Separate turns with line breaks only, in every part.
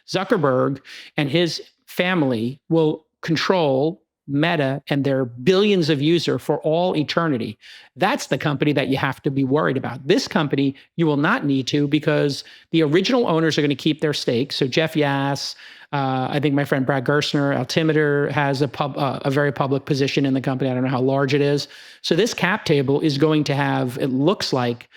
Zuckerberg and his family will control Meta and their billions of users for all eternity. That's the company that you have to be worried about. This company, you will not need to, because the original owners are going to keep their stakes. So Jeff Yass, I think my friend Brad Gerstner, Altimeter, has a very public position in the company. I don't know how large it is. So this cap table is going to have, it looks like,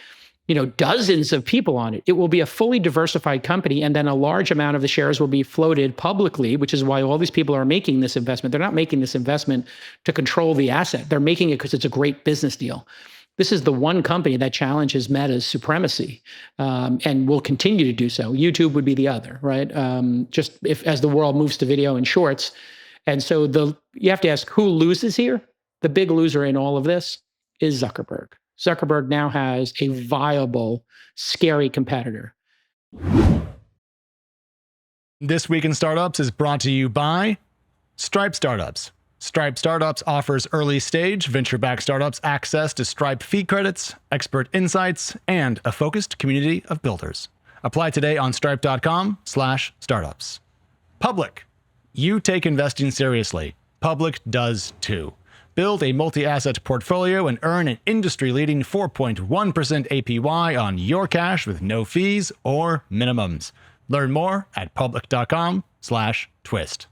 dozens of people on it. It will be a fully diversified company, and then a large amount of the shares will be floated publicly, which is why all these people are making this investment. They're not making this investment to control the asset. They're making it because it's a great business deal. This is the one company that challenges Meta's supremacy, and will continue to do so. YouTube would be the other, right? Just as the world moves to video and shorts. And so you have to ask, who loses here? The big loser in all of this is Zuckerberg. Zuckerberg now has a viable, scary competitor.
This Week in Startups is brought to you by Stripe Startups. Stripe Startups offers early-stage, venture-backed startups access to Stripe fee credits, expert insights, and a focused community of builders. Apply today on stripe.com/startups. Public. You take investing seriously. Public does too. Build a multi-asset portfolio and earn an industry-leading 4.1% APY on your cash with no fees or minimums. Learn more at public.com/twist.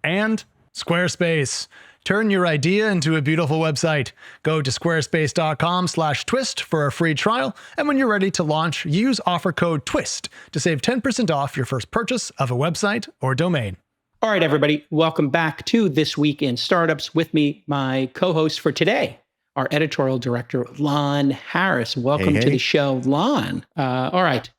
And Squarespace. Turn your idea into a beautiful website. Go to squarespace.com/twist for a free trial. And when you're ready to launch, use offer code TWIST to save 10% off your first purchase of a website or domain.
All right, everybody, welcome back to This Week in Startups. With me, my co-host for today, our editorial director, Lon Harris. Welcome to the show, Lon. All right.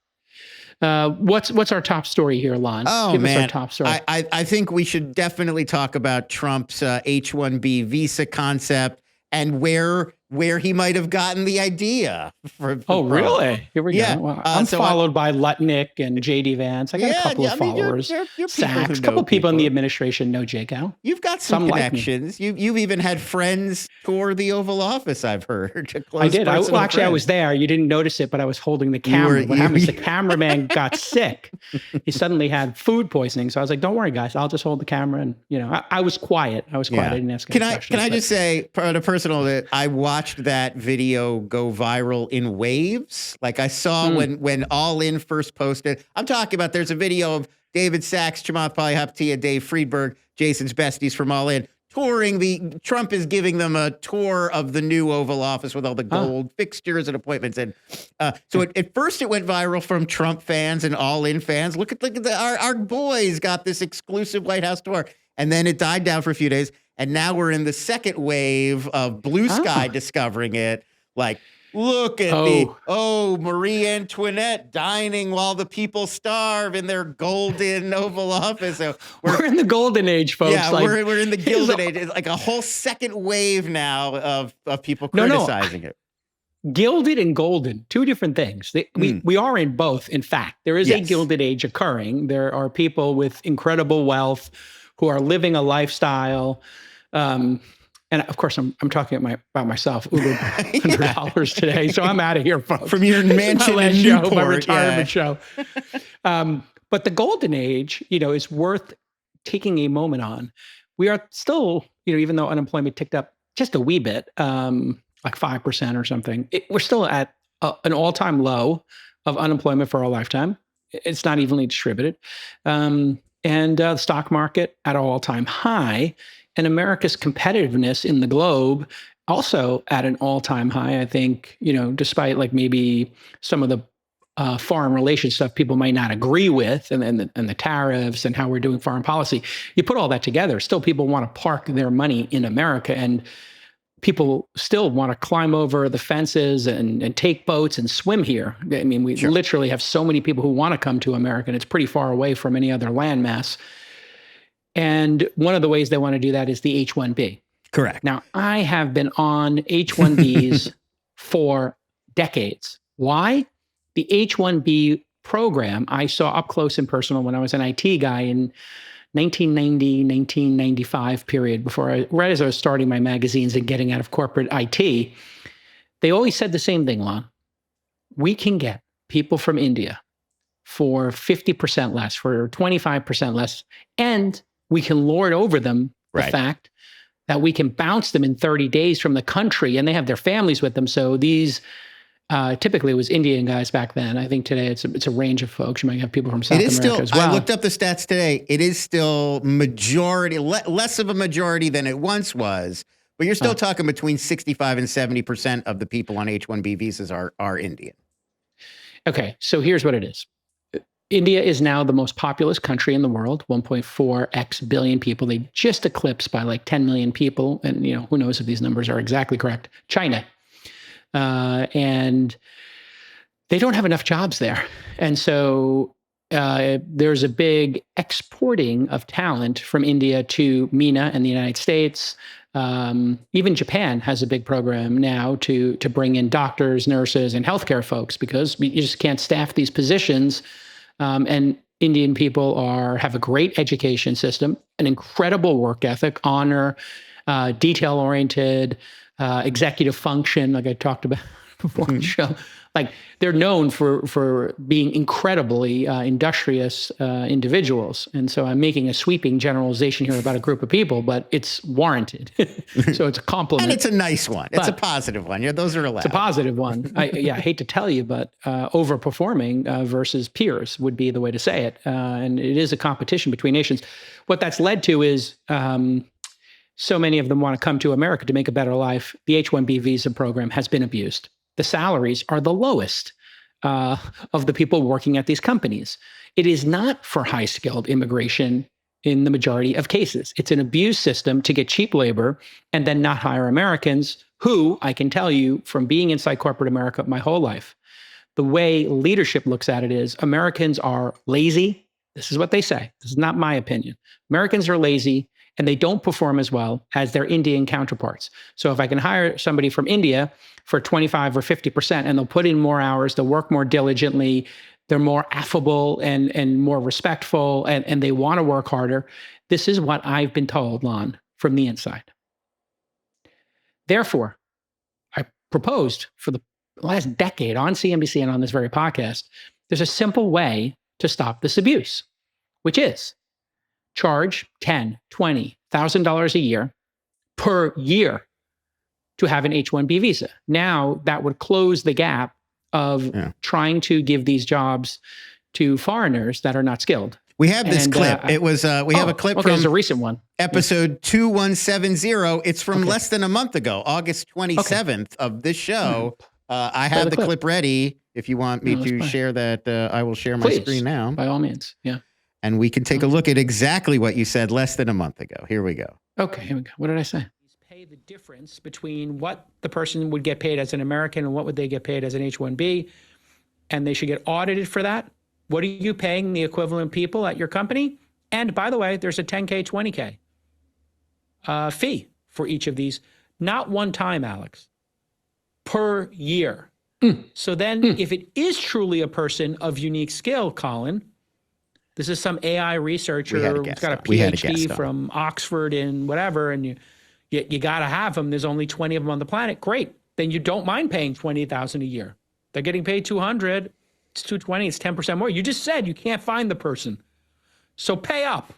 What's our top story here, Lon?
Give
us our top story.
I think we should definitely talk about Trump's H-1B visa concept and where he might have gotten the idea.
Really? Here we go. Well, I'm followed by Lutnick and J.D. Vance. I got a couple of followers.
You're
Sachs. A couple of people in the administration know JCal.
You've got some connections. You've even had friends tour the Oval Office, I've heard.
I did. I was there. You didn't notice it, but I was holding the camera. What happened is the cameraman got sick. He suddenly had food poisoning. So I was like, don't worry, guys. I'll just hold the camera. And, I was quiet. I didn't ask any questions.
Can I just say, on a personal note, I watched that video go viral in waves. Like I saw when All In first posted. I'm talking about, there's a video of David Sachs, Chamath Palihapitiya, Dave Friedberg, Jason's besties from All In, touring Trump is giving them a tour of the new Oval Office with all the gold fixtures and appointments. And so at first it went viral from Trump fans and All In fans. Look at our boys got this exclusive White House tour. And then it died down for a few days. And now we're in the second wave of Blue Sky discovering it. Like, look at Marie Antoinette dining while the people starve in their golden Oval Office. So
we're in the golden age, folks.
Yeah, we're in the gilded age. It's like a whole second wave now of people criticizing it.
Gilded and golden, two different things. We are in both. In fact, there is a gilded age occurring. There are people with incredible wealth who are living a lifestyle. And of course, I'm talking about myself. Uber $100 today, so I'm out of here, folks.
From your mansion in Newport,
my retirement show. But the golden age, is worth taking a moment on. We are still, even though unemployment ticked up just a wee bit, like 5% or something, we're still at an all-time low of unemployment for our lifetime. It's not evenly distributed. And the stock market at an all-time high, and America's competitiveness in the globe also at an all-time high. I think, despite like maybe some of the foreign relations stuff people might not agree with, and the tariffs and how we're doing foreign policy, you put all that together, still people want to park their money in America, and people still want to climb over the fences and take boats and swim here. I mean, we literally have so many people who want to come to America, and it's pretty far away from any other landmass. And one of the ways they want to do that is the H-1B.
Correct.
Now, I have been on H-1Bs for decades. Why? The H-1B program I saw up close and personal when I was an IT guy in 1990, 1995 period, right as I was starting my magazines and getting out of corporate IT. They always said the same thing, Lon. We can get people from India for 50% less, for 25% less. And we can lord over them the fact that we can bounce them in 30 days from the country, and they have their families with them. So these, typically it was Indian guys back then. I think today it's a range of folks. You might have people from South America as well.
I looked up the stats today. It is still majority, less of a majority than it once was, but you're still talking between 65 and 70% of the people on H-1B visas are Indian. Okay,
so here's what it is. India is now the most populous country in the world, 1.4x billion people. They just eclipsed by like 10 million people. And, who knows if these numbers are exactly correct. China. And they don't have enough jobs there. And so there's a big exporting of talent from India to MENA and the United States. Even Japan has a big program now to bring in doctors, nurses, and healthcare folks, because you just can't staff these positions. And Indian people have a great education system, an incredible work ethic, honor, detail-oriented, executive function, like I talked about before the show. Like, they're known for being incredibly industrious individuals. And so I'm making a sweeping generalization here about a group of people, but it's warranted. So it's a compliment.
And it's a nice one. It's a positive one. Yeah, those are allowed.
It's a positive one. I hate to tell you, but overperforming versus peers would be the way to say it. And it is a competition between nations. What that's led to is so many of them want to come to America to make a better life. The H-1B visa program has been abused. The salaries are the lowest of the people working at these companies. It is not for high-skilled immigration in the majority of cases. It's an abused system to get cheap labor and then not hire Americans who, I can tell you from being inside corporate America my whole life, the way leadership looks at it is Americans are lazy. This is what they say. This is not my opinion. Americans are lazy, and they don't perform as well as their Indian counterparts. So if I can hire somebody from India for 25 or 50%, and they'll put in more hours, they'll work more diligently, they're more affable and more respectful, and they want to work harder. This is what I've been told, Lon, from the inside. Therefore, I proposed for the last decade on CNBC and on this very podcast, there's a simple way to stop this abuse, which is charge $10,000, $20,000 a year per year to have an H-1B visa. Now that would close the gap of trying to give these jobs to foreigners that are not skilled.
We have this clip. It was we have a clip from
a recent one.
Episode 2170. It's from less than a month ago, August 27th of this show. I have the clip ready. If you want me to share that, I will share my screen now.
By all means. Yeah.
And we can take a look at exactly what you said less than a month ago. Here we go.
Okay, here we go. What did I say? Pay the difference between what the person would get paid as an American and what would they get paid as an H-1B, and they should get audited for that. What are you paying the equivalent people at your company? And by the way, there's a 10K, 20K fee for each of these. Not one time, Alex, per year. So then if it is truly a person of unique skill, Colin, this is some AI researcher who's got a PhD from Oxford and whatever, and you got to have them. There's only 20 of them on the planet. Great. Then you don't mind paying $20,000 a year. They're getting paid $200. It's $220. It's 10% more. You just said you can't find the person. So pay up.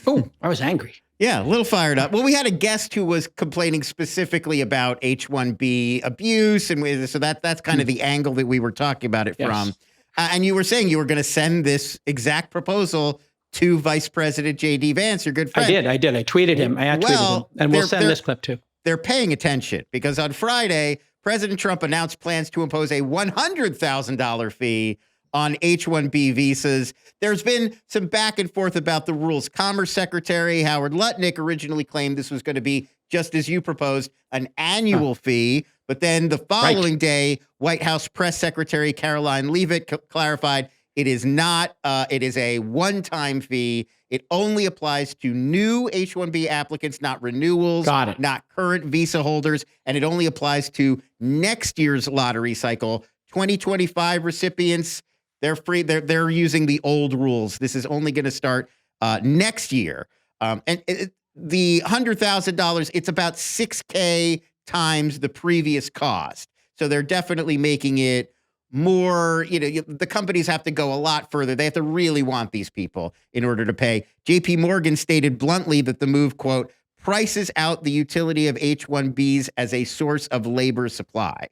Oh, I was angry.
Yeah, a little fired up. Well, we had a guest who was complaining specifically about H-1B abuse, and so that's kind of the angle that we were talking about it from. And you were saying you were going to send this exact proposal to Vice President J.D. Vance, your good friend.
I did. I tweeted him. I tweeted him. And we'll send this clip too.
They're paying attention because on Friday, President Trump announced plans to impose a $100,000 fee on H-1B visas. There's been some back and forth about the rules. Commerce Secretary Howard Lutnick originally claimed this was going to be, just as you proposed, an annual fee. But then the following day, White House Press Secretary Caroline Leavitt clarified it is not. It is a one-time fee. It only applies to new H-1B applicants, not renewals, not current visa holders, and it only applies to next year's lottery cycle. 2025 recipients, they're free. They're using the old rules. This is only going to start next year. The $100,000, it's about $6K times the previous cost. So they're definitely making it more, the companies have to go a lot further. They have to really want these people in order to pay. JP Morgan stated bluntly that the move, quote, prices out the utility of H-1Bs as a source of labor supply.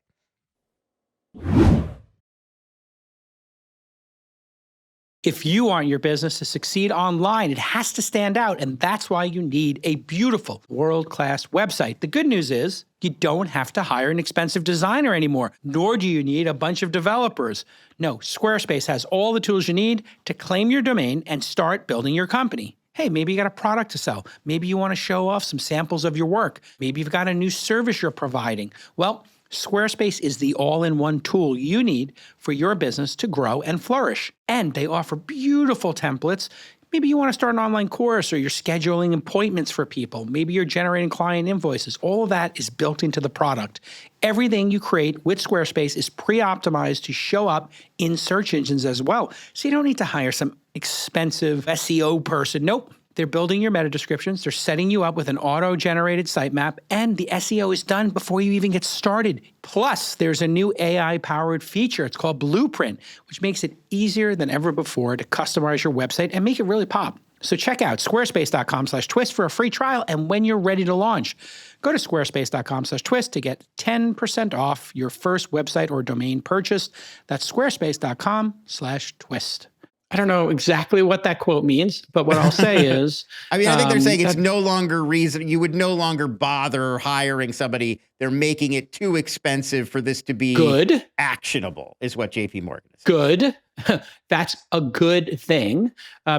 If you want your business to succeed online, it has to stand out, and that's why you need a beautiful, world-class website. The good news is you don't have to hire an expensive designer anymore, nor do you need a bunch of developers. No, Squarespace has all the tools you need to claim your domain and start building your company. Hey, maybe you got a product to sell. Maybe you want to show off some samples of your work. Maybe you've got a new service you're providing. Well, Squarespace is the all-in-one tool you need for your business to grow and flourish. And they offer beautiful templates. Maybe you want to start an online course, or you're scheduling appointments for people. Maybe you're generating client invoices. All of that is built into the product. Everything you create with Squarespace is pre-optimized to show up in search engines as well. So you don't need to hire some expensive SEO person. Nope. They're building your meta descriptions, they're setting you up with an auto-generated sitemap, and the SEO is done before you even get started. Plus, there's a new AI-powered feature. It's called Blueprint, which makes it easier than ever before to customize your website and make it really pop. So check out squarespace.com/twist for a free trial, and when you're ready to launch, go to squarespace.com/twist to get 10% off your first website or domain purchase. That's squarespace.com/twist. I don't know exactly what that quote means, but what I'll say is...
I mean, I think they're saying it's no longer reason. You would no longer bother hiring somebody. They're making it too expensive for this to be
good,
actionable, is what JP Morgan is
good.
saying.
That's a good thing,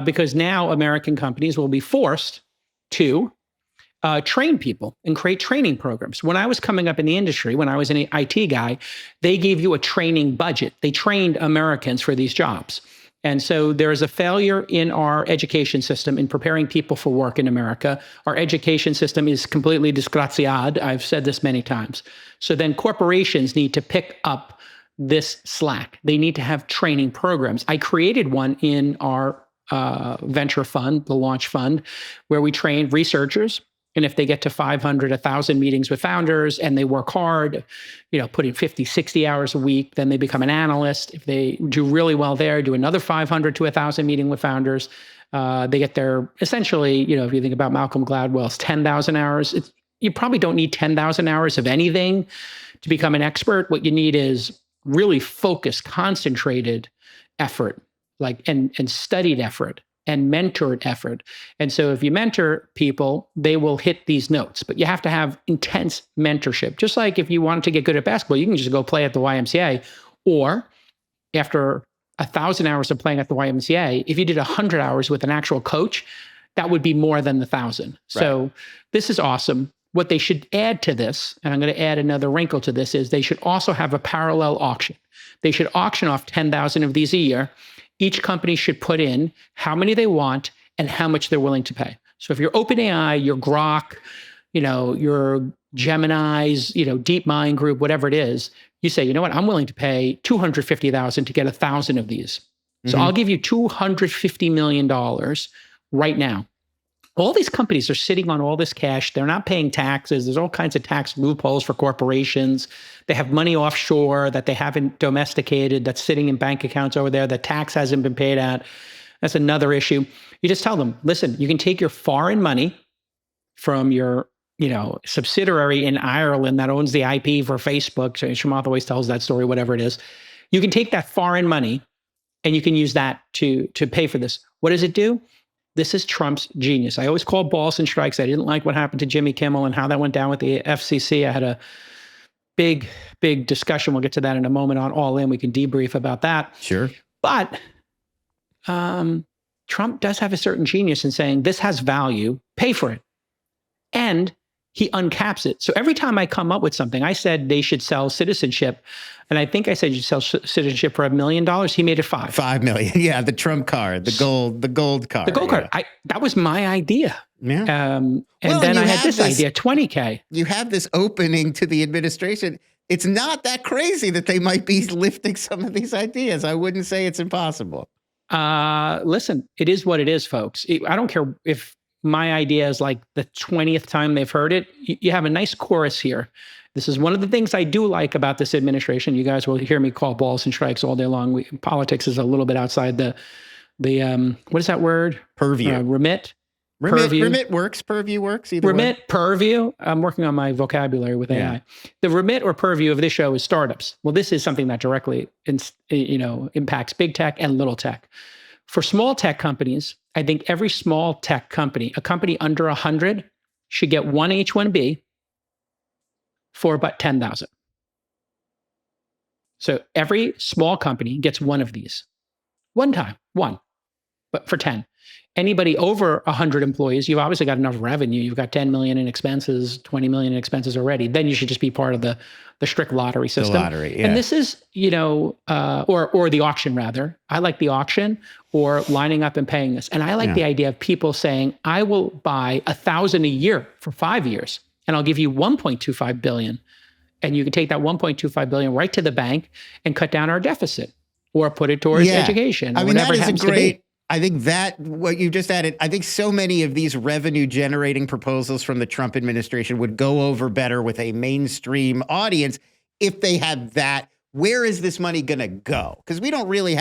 because now American companies will be forced to train people and create training programs. When I was coming up in the industry, when I was an IT guy, they gave you a training budget. They trained Americans for these jobs. And so there is a failure in our education system in preparing people for work in America. Our education system is completely disgraziad. I've said this many times. So then corporations need to pick up this slack. They need to have training programs. I created one in our venture fund, the launch fund, where we train researchers. And if they get to 500, 1,000 meetings with founders and they work hard, put in 50, 60 hours a week, then they become an analyst. If they do really well there, do another 500 to 1,000 meeting with founders, they get their, essentially, if you think about Malcolm Gladwell's 10,000 hours, you probably don't need 10,000 hours of anything to become an expert. What you need is really focused, concentrated effort, and studied effort and mentored effort. And so if you mentor people, they will hit these notes, but you have to have intense mentorship. Just like if you wanted to get good at basketball, you can just go play at the YMCA, or after 1,000 hours of playing at the YMCA, if you did 100 hours with an actual coach, that would be more than the 1,000. Right. So this is awesome. What they should add to this, and I'm going to add another wrinkle to this, is they should also have a parallel auction. They should auction off 10,000 of these a year. Each company should put in how many they want and how much they're willing to pay. So if you're OpenAI, your Grok, your Gemini's, DeepMind Group, whatever it is, you say, you know what, I'm willing to pay $250,000 to get 1,000 of these. So I'll give you $250 million right now. All these companies are sitting on all this cash. They're not paying taxes. There's all kinds of tax loopholes for corporations. They have money offshore that they haven't domesticated, that's sitting in bank accounts over there, that tax hasn't been paid out. That's another issue. You just tell them, listen, you can take your foreign money from your subsidiary in Ireland that owns the IP for Facebook. Chamath always tells that story, whatever it is. You can take that foreign money and you can use that to pay for this. What does it do? This is Trump's genius. I always call balls and strikes. I didn't like what happened to Jimmy Kimmel and how that went down with the FCC. I had a big discussion. We'll get to that in a moment on All In. We can debrief about that.
Sure.
But Trump does have a certain genius in saying this has value, pay for it. And he uncaps it. So every time I come up with something, I said they should sell citizenship. And I think I said you sell citizenship for $1 million. He made it $5.
$5 million. Yeah, the Trump card, the gold card.
The gold card. That was my idea.
Yeah.
And then I had this idea, $20K.
You have this opening to the administration. It's not that crazy that they might be lifting some of these ideas. I wouldn't say it's impossible.
Listen, it is what it is, folks. I don't care if my idea is like the 20th time they've heard it. You have a nice chorus here. This is one of the things I do like about this administration. You guys will hear me call balls and strikes all day long. Politics is a little bit outside the what is that word?
Purview.
Remit.
Remit works. Purview works. Either
remit,
way.
purview. I'm working on my vocabulary with AI.
Yeah.
The remit or purview of this show is startups. Well, this is something that directly, impacts big tech and little tech. For small tech companies, I think every small tech company, a company under 100, should get one H-1B for about 10,000. So every small company gets one of these. One time, but for 10. Anybody over 100 employees, you've obviously got enough revenue. You've got 10 million in expenses, 20 million in expenses already. Then you should just be part of the strict lottery system.
The lottery, yeah.
And this is, or the auction rather. I like the auction or lining up and paying this. And I like the idea of people saying, I will buy 1,000 a year for 5 years, and I'll give you 1.25 billion. And you can take that 1.25 billion right to the bank and cut down our deficit, or put it towards education.
I mean, that is a great.
To
I think that what you just added, I think so many of these revenue generating proposals from the Trump administration would go over better with a mainstream audience if they had that. Where is this money going to go? Because we don't really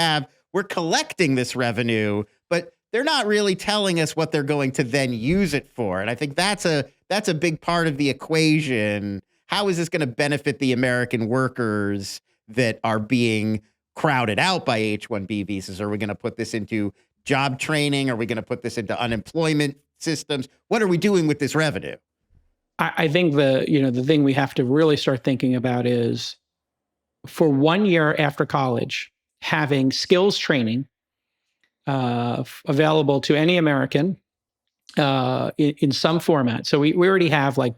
we're collecting this revenue, but they're not really telling us what they're going to then use it for. And I think that's a big part of the equation. How is this going to benefit the American workers that are being crowded out by H-1B visas? Are we going to put this into job training? Are we going to put this into unemployment systems? What are we doing with this revenue?
I think the thing we have to really start thinking about is, for 1 year after college, having skills training available to any American in some format. So we already have, like,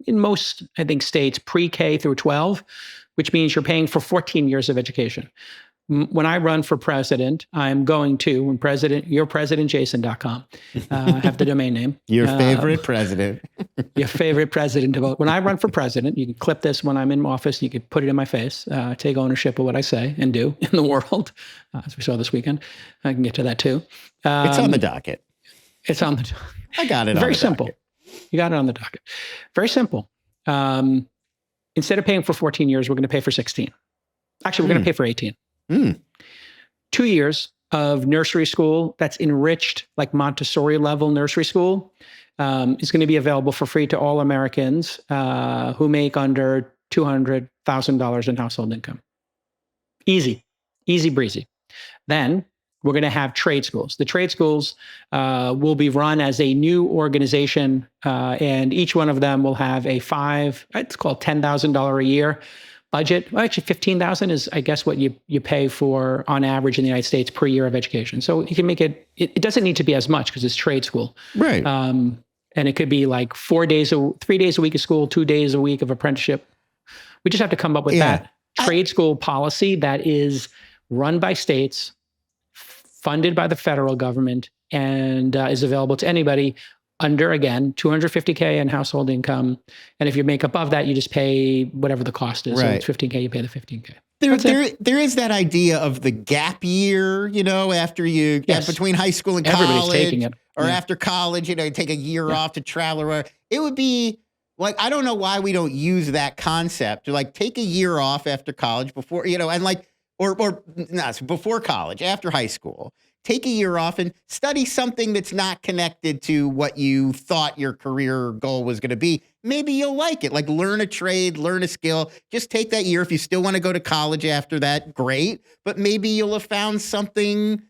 in most, I think, states, pre-K through 12, which means you're paying for 14 years of education. When I run for president, I'm going to, yourpresidentjason.com. I have the domain name.
Your favorite president.
Your favorite president to vote. When I run for president, you can clip this when I'm in office. You can put it in my face, take ownership of what I say and do in the world, as we saw this weekend. I can get to that too.
It's on the docket.
It's on the docket.
I got it.
Very simple. You got it on the docket. Very simple. Instead of paying for 14 years, we're going to pay for 16. Actually, we're going to pay for 18. 2 years of nursery school that's enriched, like Montessori level nursery school, is going to be available for free to all Americans who make under $200,000 in household income. Easy breezy. Then we're going to have trade schools. The trade schools will be run as a new organization, and each one of them will have it's called $10,000 a year budget. Well, actually, $15,000 is, I guess, what you pay for on average in the United States per year of education. So you can make it doesn't need to be as much because it's trade school.
Right.
And it could be like 3 days a week of school, 2 days a week of apprenticeship. We just have to come up with that trade school policy that is run by states, funded by the federal government, and is available to anybody under, again, $250K in household income. And if you make above that, you just pay whatever the cost is.
Right.
So it's $15K, you pay the $15K.
There is that idea of the gap year, after you get between high school and college.
Everybody's taking it.
Or after college, you take a year off to travel. Or it would be like, I don't know why we don't use that concept to, like, take a year off after college before, and like, before college, after high school. Take a year off and study something that's not connected to what you thought your career goal was going to be. Maybe you'll like it. Like, learn a trade, learn a skill. Just take that year. If you still want to go to college after that, great. But maybe you'll have found something.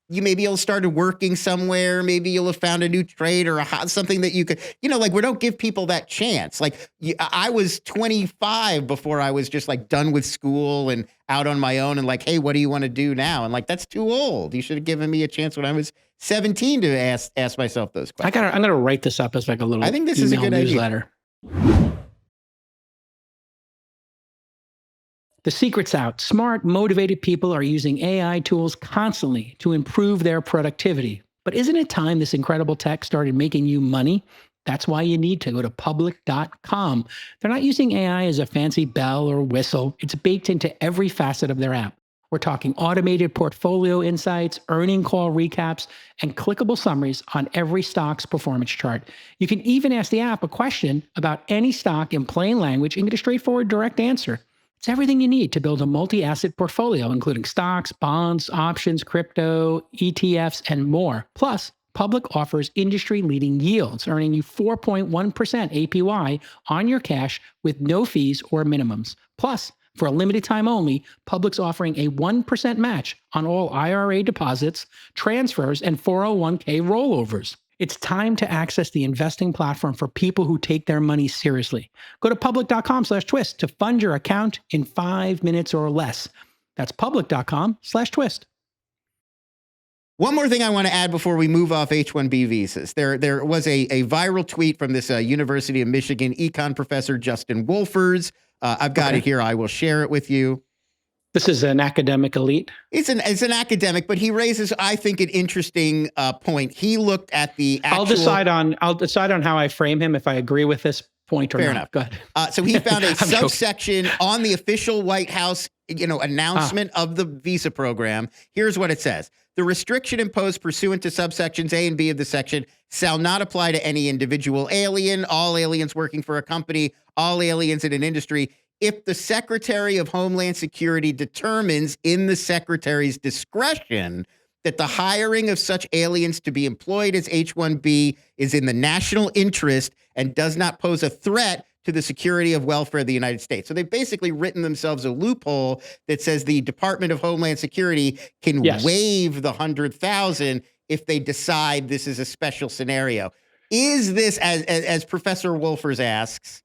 Maybe you'll started working somewhere. Maybe you'll have found a new trade or something that you could, like, we don't give people that chance. Like, I was 25 before I was just, like, done with school and out on my own and like, hey, what do you want to do now? And like, that's too old. You should have given me a chance when I was 17 to ask myself those questions.
I'm going to write this up as like a little
I think this is a good
newsletter. The secret's out. Smart, motivated people are using AI tools constantly to improve their productivity. But isn't it time this incredible tech started making you money? That's why you need to go to public.com. They're not using AI as a fancy bell or whistle. It's baked into every facet of their app. We're talking automated portfolio insights, earning call recaps, and clickable summaries on every stock's performance chart. You can even ask the app a question about any stock in plain language and get a straightforward, direct answer. It's everything you need to build a multi-asset portfolio, including stocks, bonds, options, crypto, ETFs, and more. Plus, Public offers industry-leading yields, earning you 4.1% APY on your cash with no fees or minimums. Plus, for a limited time only, Public's offering a 1% match on all IRA deposits, transfers, and 401k rollovers. It's time to access the investing platform for people who take their money seriously. Go to public.com/twist to fund your account in 5 minutes or less. That's public.com/twist.
One more thing I want to add before we move off H-1B visas. There was a viral tweet from this University of Michigan econ professor, Justin Wolfers. I've got it here. I will share it with you.
This is an academic elite.
It's an academic, but he raises, I think, an interesting point. He looked at the actual...
I'll decide on how I frame him if I agree with this point or
Fair
not.
enough.
Go ahead.
So he found a subsection on the official White House, announcement of the visa program. Here's what it says. The restriction imposed pursuant to subsections A and B of the section shall not apply to any individual alien, all aliens working for a company, all aliens in an industry, if the Secretary of Homeland Security determines in the Secretary's discretion that the hiring of such aliens to be employed as H-1B is in the national interest and does not pose a threat to the security of welfare of the United States. So they've basically written themselves a loophole that says the Department of Homeland Security can waive the 100,000 if they decide this is a special scenario. Is this, as Professor Wolfers asks,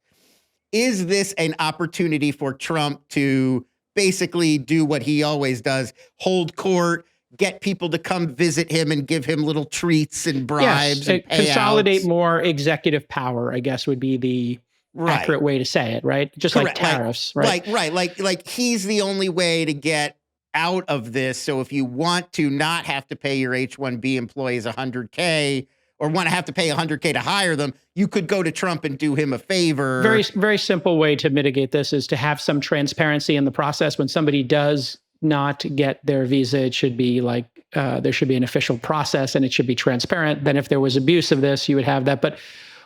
is this an opportunity for Trump to basically do what he always does, hold court, get people to come visit him and give him little treats and bribes and payouts?
Consolidate more executive power, I guess, would be the accurate way to say it, right? Just like tariffs, right?
Right. Like he's the only way to get out of this. So if you want to not have to pay your H-1B employees $100K or want to have to pay $100K to hire them, you could go to Trump and do him a favor.
Very, very simple way to mitigate this is to have some transparency in the process. When somebody does not get their visa, it should be like there should be an official process and it should be transparent. Then if there was abuse of this, you would have that. But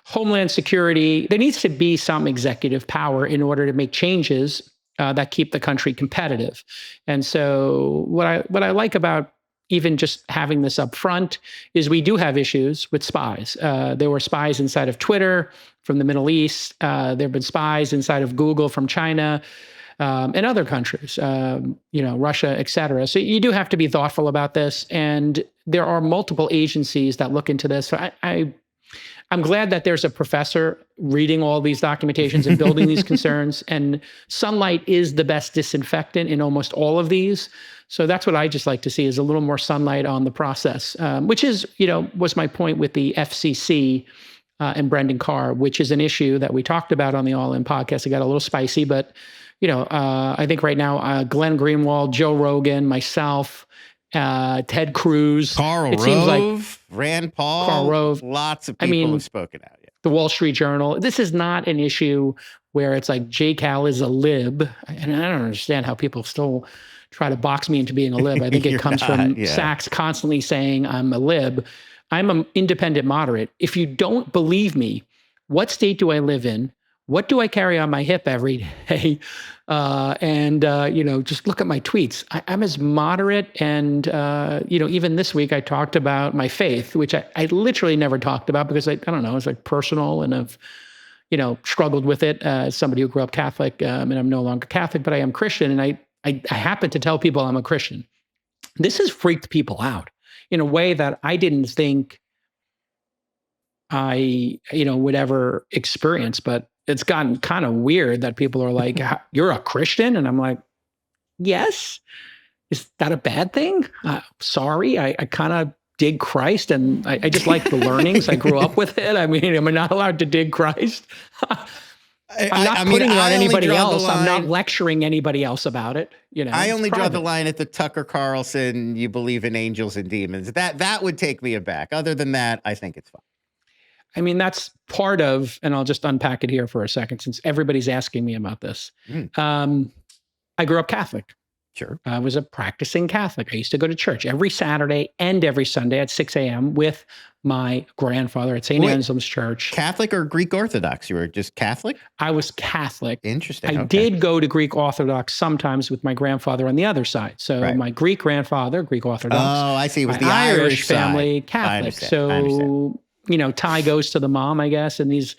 Homeland Security, there needs to be some executive power in order to make changes that keep the country competitive. And so what I like about even just having this up front is we do have issues with spies. There were spies inside of Twitter from the Middle East. There have been spies inside of Google from China and other countries, Russia, et cetera. So you do have to be thoughtful about this. And there are multiple agencies that look into this. So I'm glad that there's a professor reading all these documentations and building these concerns. And sunlight is the best disinfectant in almost all of these. So that's what I just like to see is a little more sunlight on the process, which is, was my point with the FCC and Brendan Carr, which is an issue that we talked about on the All In podcast. It got a little spicy, but, I think right now, Glenn Greenwald, Joe Rogan, myself, Ted Cruz,
Karl Rove, Rand Paul,
Karl Rove,
lots of people have spoken out. Yeah.
The Wall Street Journal. This is not an issue where it's like JCal is a lib, and I don't understand how people still try to box me into being a lib. I think it comes from Sachs constantly saying I'm a lib. I'm an independent moderate. If you don't believe me, what state do I live in? What do I carry on my hip every day? Just look at my tweets. I'm as moderate. And, even this week I talked about my faith, which I literally never talked about because I don't know, it's like personal and I've, struggled with it as somebody who grew up Catholic and I'm no longer Catholic, but I am Christian. And I happen to tell people I'm a Christian. This has freaked people out in a way that I didn't think I, would ever experience, but it's gotten kind of weird that people are like, you're a Christian? And I'm like, yes. Is that a bad thing? Sorry, I kind of dig Christ and I just like the learnings. I grew up with it. I mean, am I not allowed to dig Christ? I'm not putting it on anybody else. I'm not lecturing anybody else about it.
I only draw the line at the Tucker Carlson, you believe in angels and demons. That would take me aback. Other than that, I think it's fine.
I mean, that's part of, and I'll just unpack it here for a second since everybody's asking me about this. I grew up Catholic.
Sure.
I was a practicing Catholic. I used to go to church every Saturday and every Sunday at 6 a.m. with my grandfather at St. Anselm's Church.
Catholic or Greek Orthodox? You were just Catholic?
I was Catholic.
Interesting.
I did go to Greek Orthodox sometimes with my grandfather on the other side. So my Greek grandfather, Greek Orthodox.
Oh, I see. It was
my
the Irish
family,
side.
Catholic. So, tie goes to the mom, I guess, and these...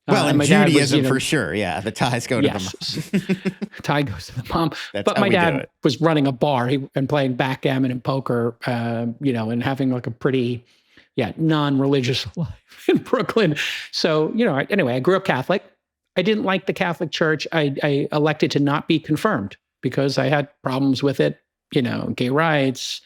Well,
and
in Judaism, for sure. Yeah, the ties go to the mom.
Tie goes to the mom.
That's
but
how
my
we do
dad
it.
was running a bar and playing backgammon and poker, and having like a pretty, non-religious life in Brooklyn. So, anyway, I grew up Catholic. I didn't like the Catholic Church. I elected to not be confirmed because I had problems with it, gay rights,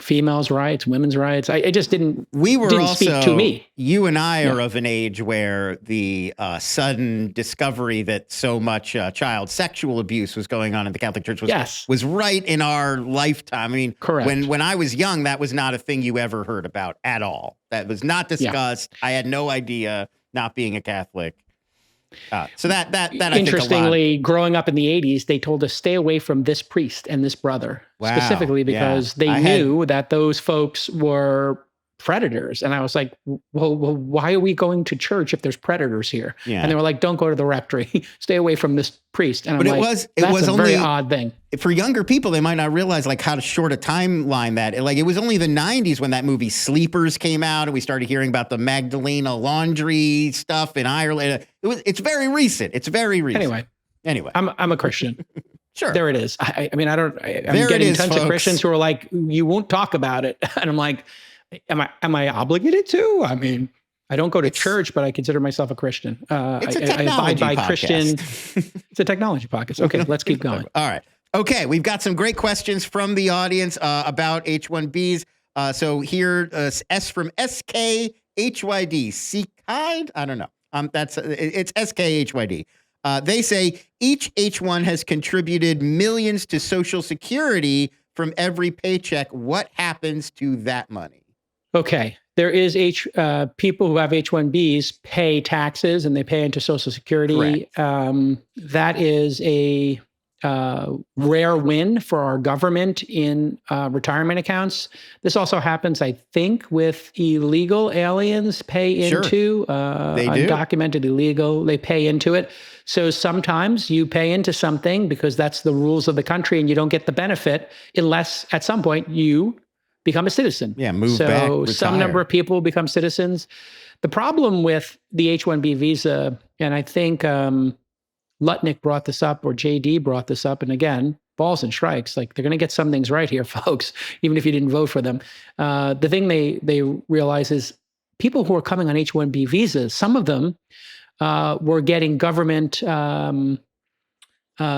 females' rights, women's rights. I just didn't. Didn't speak to me.
You and I are of an age where the sudden discovery that so much child sexual abuse was going on in the Catholic Church was right in our lifetime. I mean,
correct.
When I was young, that was not a thing you ever heard about at all. That was not discussed. I had no idea, not being a Catholic. So that
interestingly, growing up in the 80s, they told us stay away from this priest and this brother, specifically because they knew that those folks were predators. And I was like, well, why are we going to church if there's predators here? Yeah. And they were like, don't go to the rectory, stay away from this priest. And I'm that's a very odd thing.
For younger people, they might not realize like how short a timeline that. It was only the 90s when that movie Sleepers came out, and we started hearing about the Magdalena laundry stuff in Ireland. It's very recent. It's very recent. Anyway,
I'm a Christian.
Sure.
There it is. I'm getting tons of Christians who are like, you won't talk about it. And I'm like, am I obligated to? I mean, I don't go to church, but I consider myself a Christian.
It's a technology podcast.
Christian. It's a technology podcast. Okay, let's keep going.
All right. Okay, we've got some great questions from the audience about H-1Bs. So here, S from SKHYD. Seekide? I don't know. It's SKHYD. They say each H-1 has contributed millions to Social Security from every paycheck. What happens to that money?
Okay. There is people who have H-1Bs pay taxes and they pay into Social Security. That is a rare win for our government in retirement accounts. This also happens, I think, with illegal aliens pay into undocumented illegal. They pay into it. So sometimes you pay into something because that's the rules of the country and you don't get the benefit unless at some point you become a citizen.
Yeah, move back, retire.
So some number of people become citizens. The problem with the H-1B visa, and I think Lutnick brought this up, or JD brought this up, and again, balls and strikes, like they're going to get some things right here, folks, even if you didn't vote for them. The thing they realize is people who are coming on H-1B visas, some of them were getting government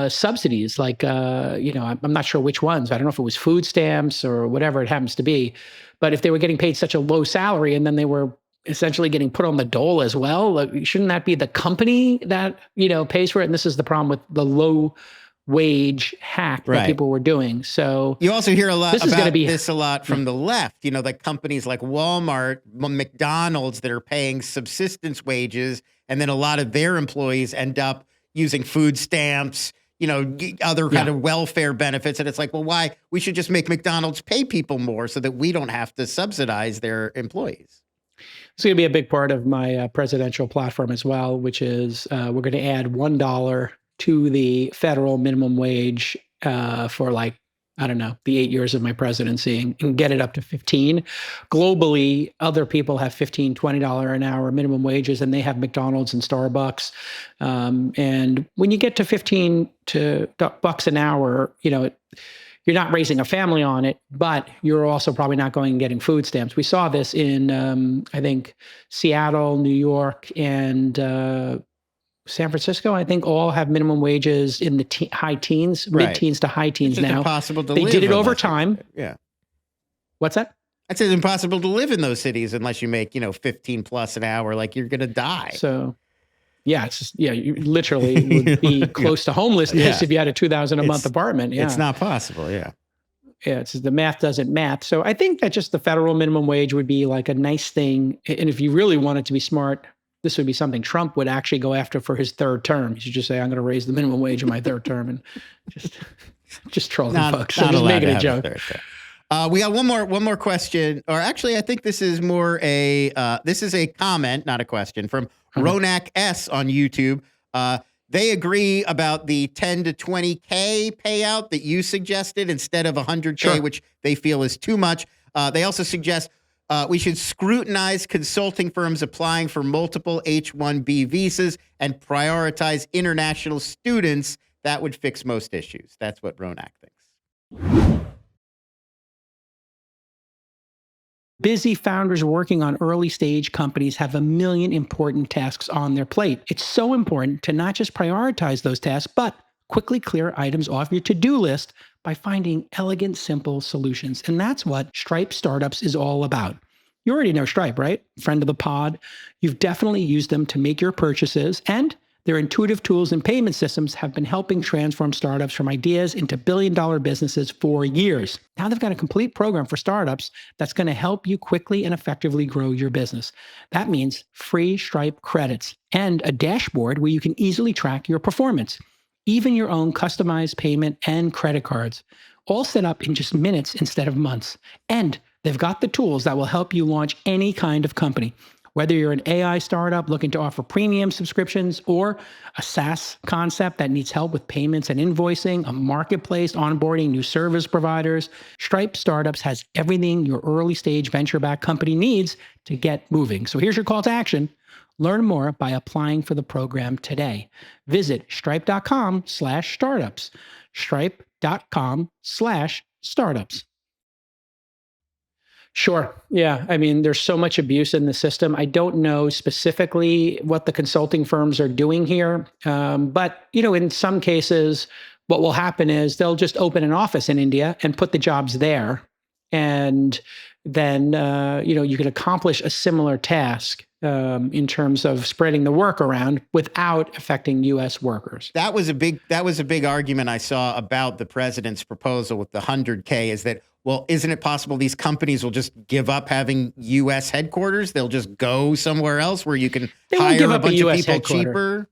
subsidies, like, I'm not sure which ones. I don't know if it was food stamps or whatever it happens to be. But if they were getting paid such a low salary and then they were essentially getting put on the dole as well, like, shouldn't that be the company that, pays for it? And this is the problem with the low wage hack that people were doing. So
you also hear a lot about this a lot from the left, like companies like Walmart, McDonald's that are paying subsistence wages. And then a lot of their employees end up using food stamps, other kind of welfare benefits. And it's like, well, why? We should just make McDonald's pay people more so that we don't have to subsidize their employees.
It's going to be a big part of my presidential platform as well, which is we're going to add $1 to the federal minimum wage for the 8 years of my presidency and get it up to 15. Globally, other people have $15, $20 an hour minimum wages, and they have McDonald's and Starbucks. And when you get to $15 an hour, you're not raising a family on it, but you're also probably not going and getting food stamps. We saw this in, I think, Seattle, New York, and San Francisco, I think, all have minimum wages in the high teens, mid-teens to high teens now. It's
impossible to
live. They did it over time.
Yeah.
What's that?
I'd say it's impossible to live in those cities unless you make, 15 plus an hour. Like, you're going to die.
So, yeah, it's just, you literally would be close to homelessness if you had a $2,000 a month apartment. Yeah.
It's not possible. Yeah.
Yeah, it's just the math doesn't math. So I think that just the federal minimum wage would be like a nice thing. And if you really wanted to be smart, this would be something Trump would actually go after for his third term. He should just say, I'm going to raise the minimum wage in my third term, and just troll the folks. So just making a joke.
We got one more question, or actually, I think this is more this is a comment, not a question, from Ronak S on YouTube. They agree about the 10 to 20K payout that you suggested instead of 100K, which they feel is too much. They also suggest we should scrutinize consulting firms applying for multiple H-1B visas and prioritize international students. That would fix most issues. That's what Ronak thinks.
Busy founders working on early stage companies have a million important tasks on their plate. It's so important to not just prioritize those tasks, but quickly clear items off your to-do list by finding elegant, simple solutions. And that's what Stripe Startups is all about. You already know Stripe, right? Friend of the pod. You've definitely used them to make your purchases, and their intuitive tools and payment systems have been helping transform startups from ideas into billion-dollar businesses for years. Now they've got a complete program for startups that's going to help you quickly and effectively grow your business. That means free Stripe credits and a dashboard where you can easily track your performance, even your own customized payment and credit cards, all set up in just minutes instead of months. And they've got the tools that will help you launch any kind of company. Whether you're an AI startup looking to offer premium subscriptions or a SaaS concept that needs help with payments and invoicing, a marketplace onboarding new service providers, Stripe Startups has everything your early stage venture-backed company needs to get moving. So here's your call to action. Learn more by applying for the program today. Visit stripe.com/startups. Stripe.com/startups. Sure. Yeah. I mean, there's so much abuse in the system. I don't know specifically what the consulting firms are doing here. But, in some cases, what will happen is they'll just open an office in India and put the jobs there. And then, you can accomplish a similar task in terms of spreading the work around without affecting U.S. workers.
That was a big argument I saw about the president's proposal with the 100K is that, well, isn't it possible these companies will just give up having U.S. headquarters? They'll just go somewhere else where you can hire a bunch of people cheaper?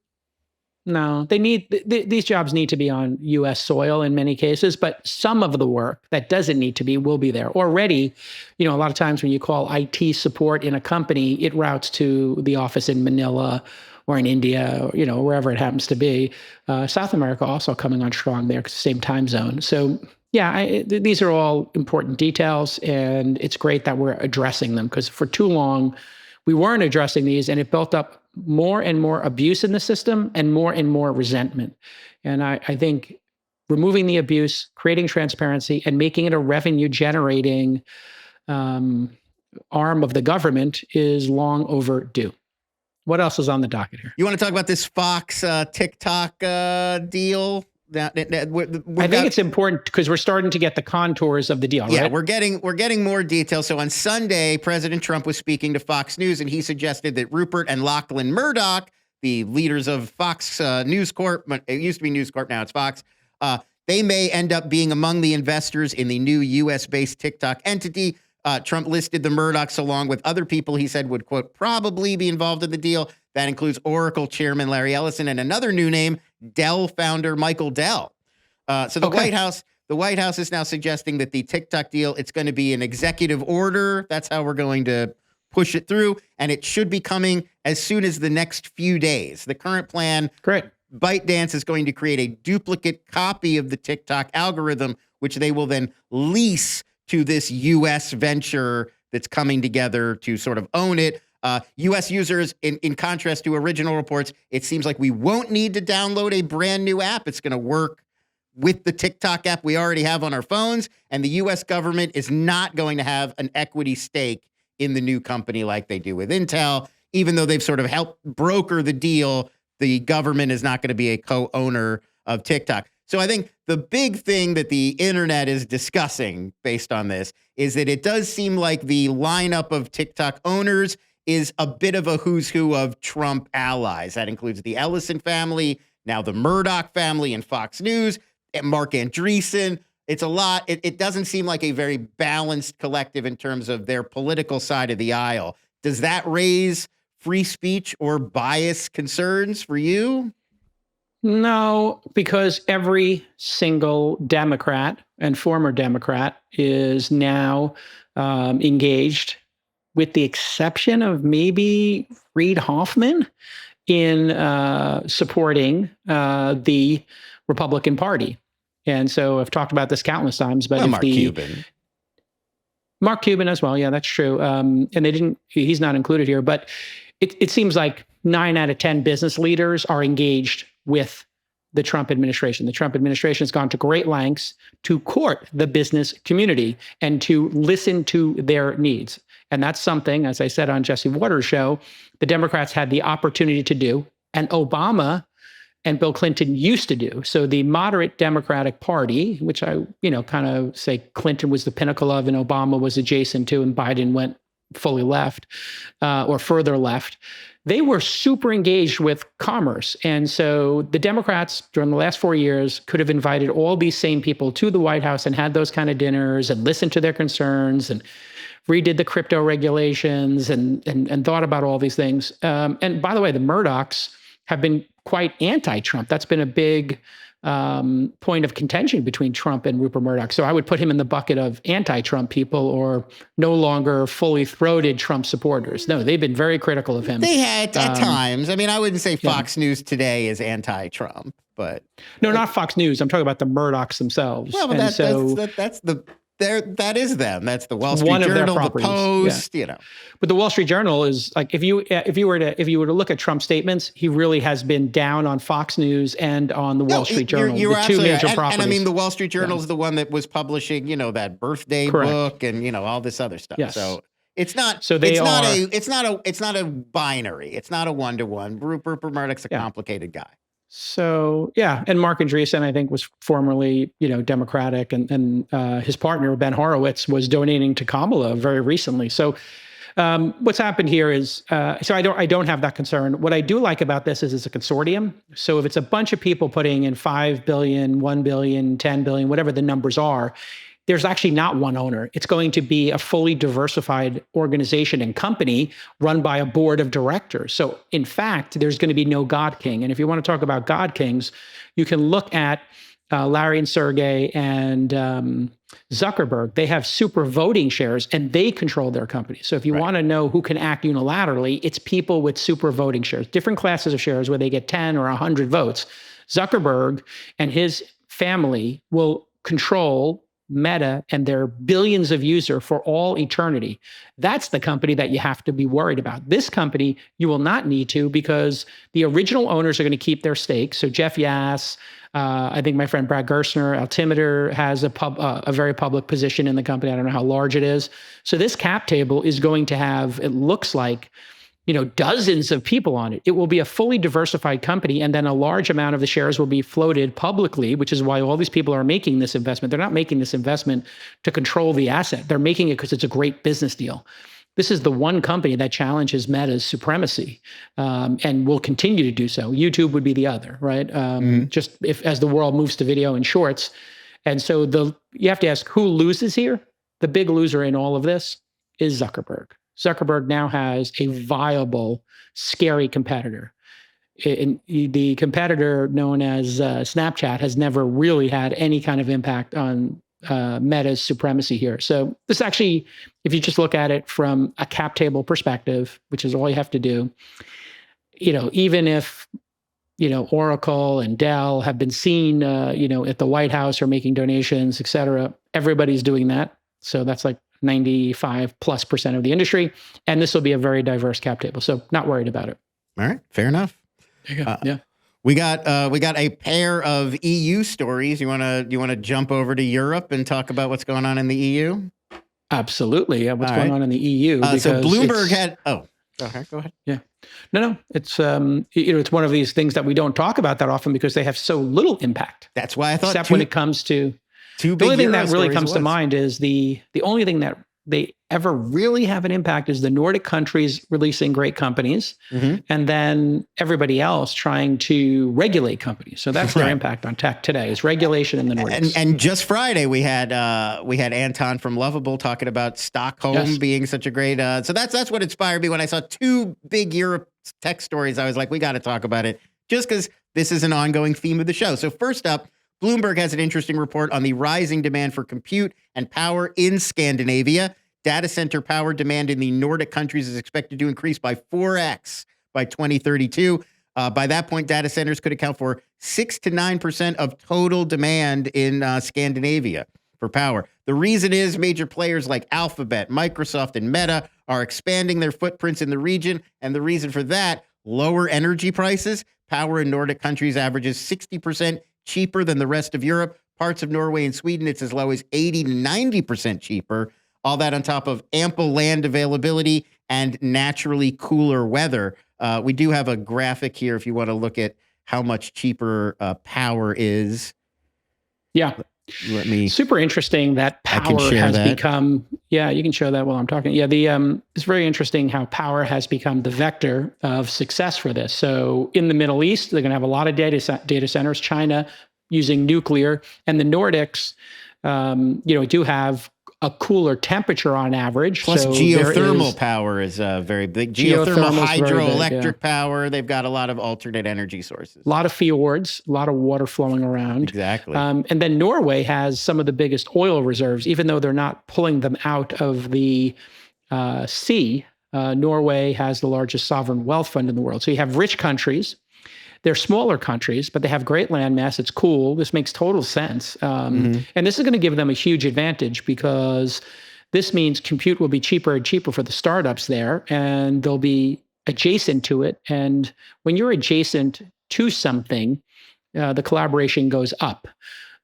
No, these jobs need to be on U.S. soil in many cases, but some of the work that doesn't need to be will be there. Already, a lot of times when you call IT support in a company, it routes to the office in Manila or in India, or, wherever it happens to be. South America also coming on strong there, same time zone. So yeah, these are all important details, and it's great that we're addressing them, because for too long, we weren't addressing these, and it built up more and more abuse in the system and more resentment. And I think removing the abuse, creating transparency, and making it a revenue-generating arm of the government is long overdue. What else is on the docket here?
You want to talk about this Fox TikTok deal? I
think it's important because we're starting to get the contours of the deal.
Yeah,
right?
we're getting more details. So on Sunday, President Trump was speaking to Fox News, and he suggested that Rupert and Lachlan Murdoch, the leaders of Fox News Corp, it used to be News Corp, now it's Fox, they may end up being among the investors in the new U.S.-based TikTok entity. Trump listed the Murdochs along with other people he said would, quote, probably be involved in the deal. That includes Oracle chairman Larry Ellison and another new name, Dell founder Michael Dell. So the White House is now suggesting that the TikTok deal, it's going to be an executive order. That's how we're going to push it through. And it should be coming as soon as the next few days. The current plan, ByteDance is going to create a duplicate copy of the TikTok algorithm, which they will then lease to this U.S. venture that's coming together to sort of own it. U.S. users, in contrast to original reports, it seems like we won't need to download a brand new app. It's going to work with the TikTok app we already have on our phones, and the U.S. government is not going to have an equity stake in the new company like they do with Intel. Even though they've sort of helped broker the deal, the government is not going to be a co-owner of TikTok. So I think the big thing that the internet is discussing based on this is that it does seem like the lineup of TikTok owners is a bit of a who's who of Trump allies. That includes the Ellison family, now the Murdoch family and Fox News, and Mark Andreessen. It's a lot. It doesn't seem like a very balanced collective in terms of their political side of the aisle. Does that raise free speech or bias concerns for you?
No, because every single Democrat and former Democrat is now engaged, with the exception of maybe Reid Hoffman, in supporting the Republican Party. And so I've talked about this countless times, but
Mark Cuban.
Mark Cuban as well. Yeah, that's true. And he's not included here, but it seems like 9 out of 10 business leaders are engaged with the Trump administration. The Trump administration has gone to great lengths to court the business community and to listen to their needs. And that's something, as I said on Jesse Waters' show, the Democrats had the opportunity to do, and Obama and Bill Clinton used to do. So the moderate Democratic Party, which I, kind of say Clinton was the pinnacle of and Obama was adjacent to, and Biden went fully left or further left, they were super engaged with commerce. And so the Democrats during the last 4 years could have invited all these same people to the White House and had those kind of dinners and listened to their concerns and redid the crypto regulations and thought about all these things. And by the way, the Murdochs have been quite anti-Trump. That's been a big point of contention between Trump and Rupert Murdoch. So I would put him in the bucket of anti-Trump people or no longer fully throated Trump supporters. No, they've been very critical of him.
They had at times. I mean, I wouldn't say Fox News today is anti-Trump, but
no, not Fox News. I'm talking about the Murdochs themselves.
Well, but that is them. That's the Wall Street Journal, the Post,
But the Wall Street Journal is like, if you were to look at Trump's statements, he really has been down on Fox News and on the Wall Street Journal,
the two major
properties.
And I mean, the Wall Street Journal is the one that was publishing, that birthday book and all this other stuff.
Yes.
So it's not.
So
it's not a binary. It's not a 1-to-1. Rupert Murdoch's a complicated guy.
So, and Mark Andreessen, I think, was formerly, Democratic, and his partner, Ben Horowitz, was donating to Kamala very recently. So what's happened here is, so I don't have that concern. What I do like about this is it's a consortium. So if it's a bunch of people putting in 5 billion, 1 billion, 10 billion, whatever the numbers are, there's actually not one owner. It's going to be a fully diversified organization and company run by a board of directors. So in fact, there's going to be no God King. And if you want to talk about God Kings, you can look at Larry and Sergey and Zuckerberg. They have super voting shares and they control their company. So if you want to know who can act unilaterally, it's people with super voting shares, different classes of shares where they get 10 or 100 votes. Zuckerberg and his family will control Meta and their billions of users for all eternity. That's the company that you have to be worried about. This company, you will not need to, because the original owners are going to keep their stakes. So Jeff Yass, I think my friend Brad Gerstner, Altimeter, has a very public position in the company. I don't know how large it is. So this cap table is going to have, it looks like, dozens of people on it. It will be a fully diversified company, and then a large amount of the shares will be floated publicly, which is why all these people are making this investment. They're not making this investment to control the asset. They're making it because it's a great business deal. This is the one company that challenges Meta's supremacy, and will continue to do so. YouTube would be the other, right? Just as the world moves to video and shorts. And so you have to ask, who loses here? The big loser in all of this is Zuckerberg. Zuckerberg now has a viable, scary competitor. The competitor known as Snapchat has never really had any kind of impact on Meta's supremacy here. So this actually, if you just look at it from a cap table perspective, which is all you have to do, even if, Oracle and Dell have been seen, at the White House or making donations, et cetera, everybody's doing that. So that's like 95+% of the industry. And this will be a very diverse cap table. So not worried about it.
All right. Fair enough.
There you go. Yeah.
We got a pair of EU stories. You want to jump over to Europe and talk about what's going on in the EU?
Absolutely. Yeah. What's going on in the EU?
So Bloomberg had, go ahead.
Yeah. No. It's, it's one of these things that we don't talk about that often because they have so little impact.
That's why I thought
except when it comes to, the only thing that really comes to mind is the only thing that they ever really have an impact is the Nordic countries releasing great companies, and then everybody else trying to regulate companies. So that's their impact on tech today, is regulation in the Nordics.
And just Friday we had Anton from Lovable talking about Stockholm being such a great. So that's what inspired me when I saw two big Europe tech stories. I was like, we got to talk about it just because this is an ongoing theme of the show. So first up, Bloomberg has an interesting report on the rising demand for compute and power in Scandinavia. Data center power demand in the Nordic countries is expected to increase by 4x by 2032. By that point, data centers could account for 6 to 9% of total demand in Scandinavia for power. The reason is major players like Alphabet, Microsoft, and Meta are expanding their footprints in the region. And the reason for that, lower energy prices. Power in Nordic countries averages 60% cheaper than the rest of Europe. Parts of Norway and Sweden, it's as low as 80 to 90% cheaper. All that on top of ample land availability and naturally cooler weather. We do have a graphic here if you want to look at how much cheaper power is.
Yeah.
Let me.
Super interesting that power has become. Yeah, you can show that while I'm talking. Yeah, it's very interesting how power has become the vector of success for this. So in the Middle East, they're going to have a lot of data centers. China using nuclear, and the Nordics, do have a cooler temperature on average.
Plus
so
geothermal power is very big. Geothermal hydroelectric power. They've got a lot of alternate energy sources.
A lot of fjords, a lot of water flowing around.
Exactly.
And then Norway has some of the biggest oil reserves, even though they're not pulling them out of the sea. Norway has the largest sovereign wealth fund in the world. So you have rich countries. They're smaller countries, but they have great landmass. It's cool. This makes total sense. And this is going to give them a huge advantage because this means compute will be cheaper and cheaper for the startups there, and they'll be adjacent to it. And when you're adjacent to something, the collaboration goes up.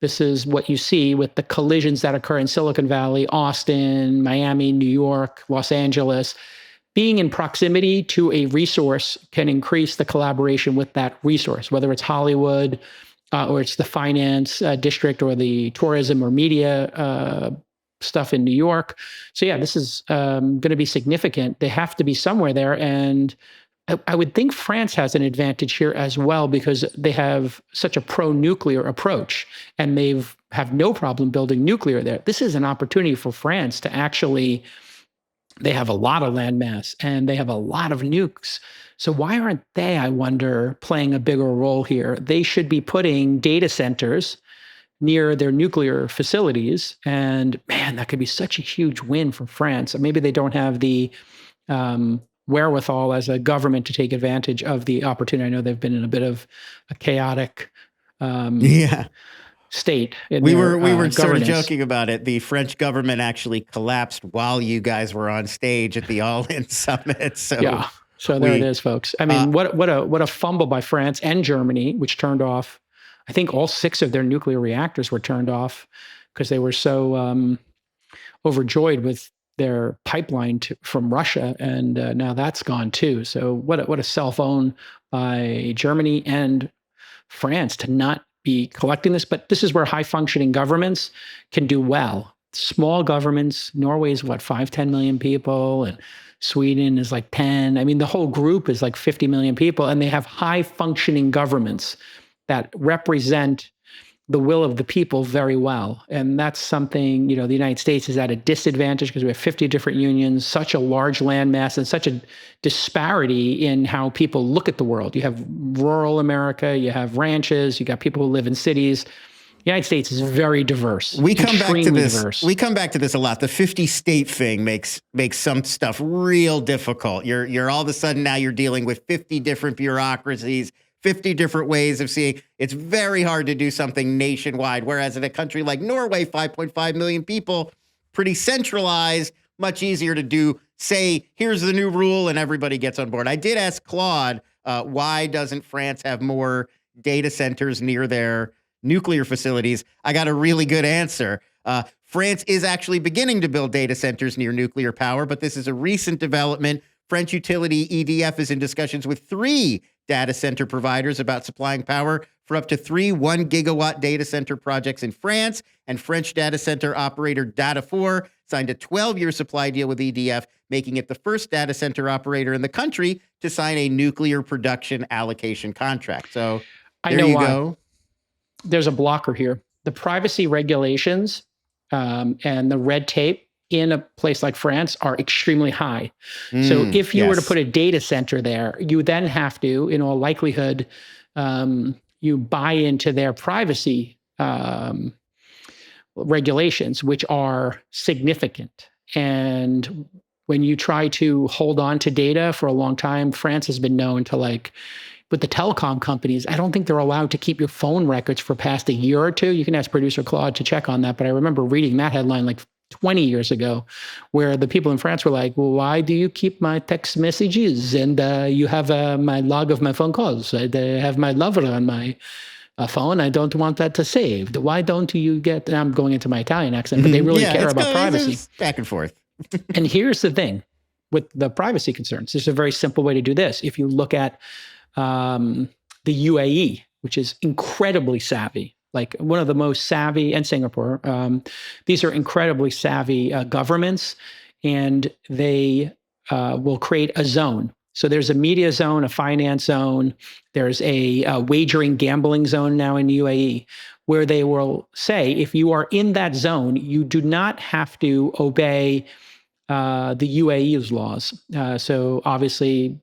This is what you see with the collisions that occur in Silicon Valley, Austin, Miami, New York, Los Angeles. Being in proximity to a resource can increase the collaboration with that resource, whether it's Hollywood or it's the finance district or the tourism or media stuff in New York. So yeah, this is going to be significant. They have to be somewhere there. And I would think France has an advantage here as well because they have such a pro-nuclear approach and have no problem building nuclear there. This is an opportunity for France to actually. They have a lot of landmass and they have a lot of nukes. So why aren't they, I wonder, playing a bigger role here? They should be putting data centers near their nuclear facilities. And man, that could be such a huge win for France. Maybe they don't have the wherewithal as a government to take advantage of the opportunity. I know they've been in a bit of a chaotic state.
We were sort of joking about it. The French government actually collapsed while you guys were on stage at the All-In Summit. So
yeah, so there it is, folks. I mean, what a fumble by France and Germany, which turned off. I think all 6 of their nuclear reactors were turned off because they were so overjoyed with their pipeline from Russia, and now that's gone too. So what a cell phone by Germany and France to not be collecting this, but this is where high functioning governments can do well. Small governments, Norway is 5-10 million people, and Sweden is like 10. I mean, the whole group is like 50 million people, and they have high functioning governments that represent the will of the people very well. And that's something, the United States is at a disadvantage because we have 50 different unions, such a large landmass, and such a disparity in how people look at the world. You have rural America, you have ranches, you got people who live in cities. The United States is very diverse.
We come back to this. Diverse. We come back to this a lot. The 50 state thing makes some stuff real difficult. You're all of a sudden now you're dealing with 50 different bureaucracies, 50 different ways of seeing. It's very hard to do something nationwide. Whereas in a country like Norway, 5.5 million people, pretty centralized, much easier to do. Say, here's the new rule and everybody gets on board. I did ask Claude, why doesn't France have more data centers near their nuclear facilities? I got a really good answer. France is actually beginning to build data centers near nuclear power, but this is a recent development. French utility EDF is in discussions with 3 data center providers about supplying power for up to 3 1-gigawatt data center projects in France. And French data center operator Data4 signed a 12-year supply deal with EDF, making it the first data center operator in the country to sign a nuclear production allocation contract. So there you go.
There's a blocker here. The privacy regulations and the red tape in a place like France are extremely high. So if you were to put a data center there, you then have to, in all likelihood, you buy into their privacy regulations, which are significant. And when you try to hold on to data for a long time, France has been known to, like, with the telecom companies, I don't think they're allowed to keep your phone records for past a year or two. You can ask producer Claude to check on that. But I remember reading that headline like 20 years ago, where the people in France were like, well, why do you keep my text messages? And you have my log of my phone calls. I have my lover on my phone. I don't want that to saved. Why don't you get, and I'm going into my Italian accent, but they really care about privacy.
Back and forth.
And here's the thing with the privacy concerns. There's a very simple way to do this. If you look at the UAE, which is incredibly savvy, like one of the most savvy, and Singapore, these are incredibly savvy governments, and they will create a zone. So there's a media zone, a finance zone, there's a wagering gambling zone now in the UAE, where they will say, if you are in that zone, you do not have to obey the UAE's laws. So obviously,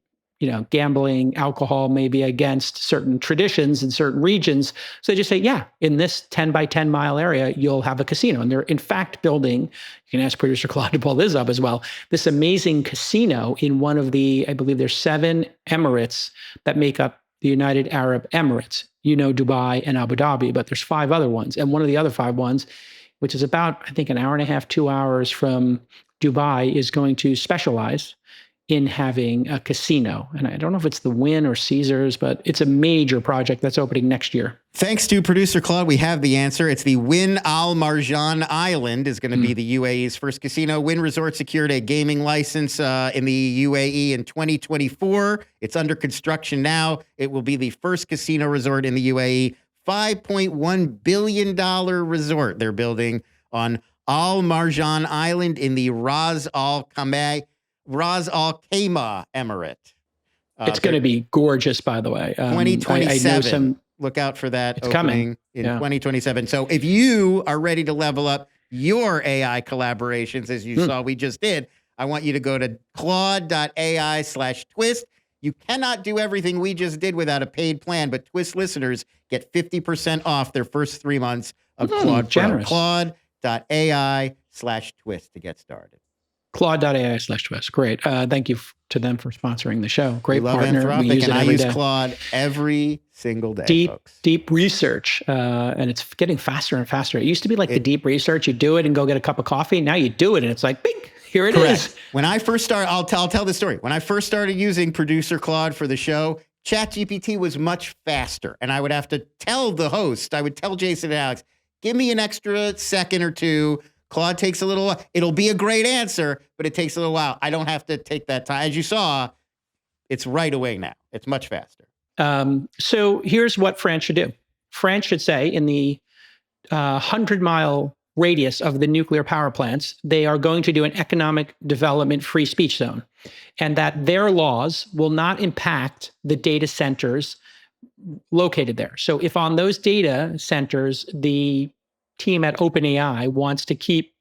gambling, alcohol may be against certain traditions in certain regions. So they just say, yeah, in this 10 by 10 mile area, you'll have a casino. And they're in fact building, you can ask producer Claude to pull this up as well, this amazing casino in one of the, I believe there's 7 emirates that make up the United Arab Emirates. Dubai and Abu Dhabi, but there's 5 other ones. And one of the other 5 ones, which is about, I think, an hour and a half, 2 hours from Dubai, is going to specialize in having a casino. And I don't know if it's the Wynn or Caesars, but it's a major project that's opening next year.
Thanks to producer Claude, we have the answer. It's the Wynn Al Marjan Island is going to be the UAE's first casino. Wynn Resort secured a gaming license in the UAE in 2024. It's under construction now. It will be the first casino resort in the UAE. $5.1 billion resort they're building on Al Marjan Island in the Ras Al Khaimah Emirate.
It's going to be gorgeous, by the way.
2027. Look out for that
it's
opening in 2027. So if you are ready to level up your AI collaborations, as you saw we just did, I want you to go to claude.ai/twist. You cannot do everything we just did without a paid plan, but Twist listeners get 50% off their first 3 months of Claude Pro. Claude.ai/twist to get started.
Claude.ai/twist. Great. Thank you to them for sponsoring the show. Great
love
partner.
Anthropic,
We use
and
it
I
every
use
day.
Claude every single day, folks.
Deep research. And it's getting faster and faster. It used to be like the deep research. You do it and go get a cup of coffee. Now you do it and it's like, bing, here it is.
When I first started, I'll tell this story. When I first started using producer Claude for the show, ChatGPT was much faster. And I would have to tell the host, I would tell Jason and Alex, give me an extra second or two. Claude takes a little while. It'll be a great answer, but it takes a little while. I don't have to take that time. As you saw, it's right away now. It's much faster.
So here's what France should do. France should say in the 100-mile radius of the nuclear power plants, they are going to do an economic development free speech zone, and that their laws will not impact the data centers located there. So if on those data centers, the team at OpenAI wants to keep,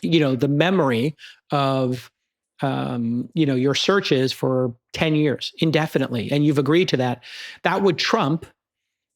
the memory of, your searches for 10 years indefinitely, and you've agreed to that, that would trump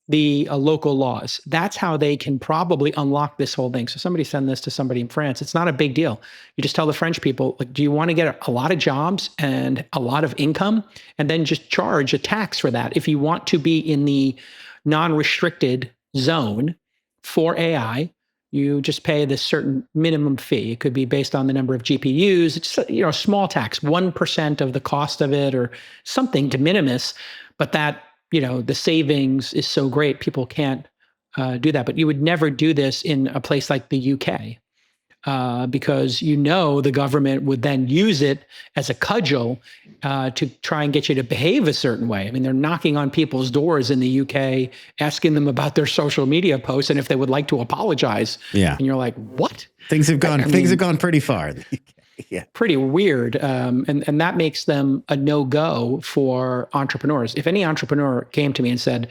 the local laws. That's how they can probably unlock this whole thing. So somebody send this to somebody in France. It's not a big deal. You just tell the French people, like, do you want to get a lot of jobs and a lot of income? And then just charge a tax for that. If you want to be in the non-restricted zone for AI, you just pay this certain minimum fee. It could be based on the number of GPUs. It's a small tax, 1% of the cost of it or something de minimis, but that, the savings is so great, people can't do that. But you would never do this in a place like the UK. because the government would then use it as a cudgel to try and get you to behave a certain way. I mean, they're knocking on people's doors in the UK, asking them about their social media posts and if they would like to apologize.
Yeah.
And you're like, what?
Things have gone pretty far. Yeah.
Pretty weird. And that makes them a no-go for entrepreneurs. If any entrepreneur came to me and said,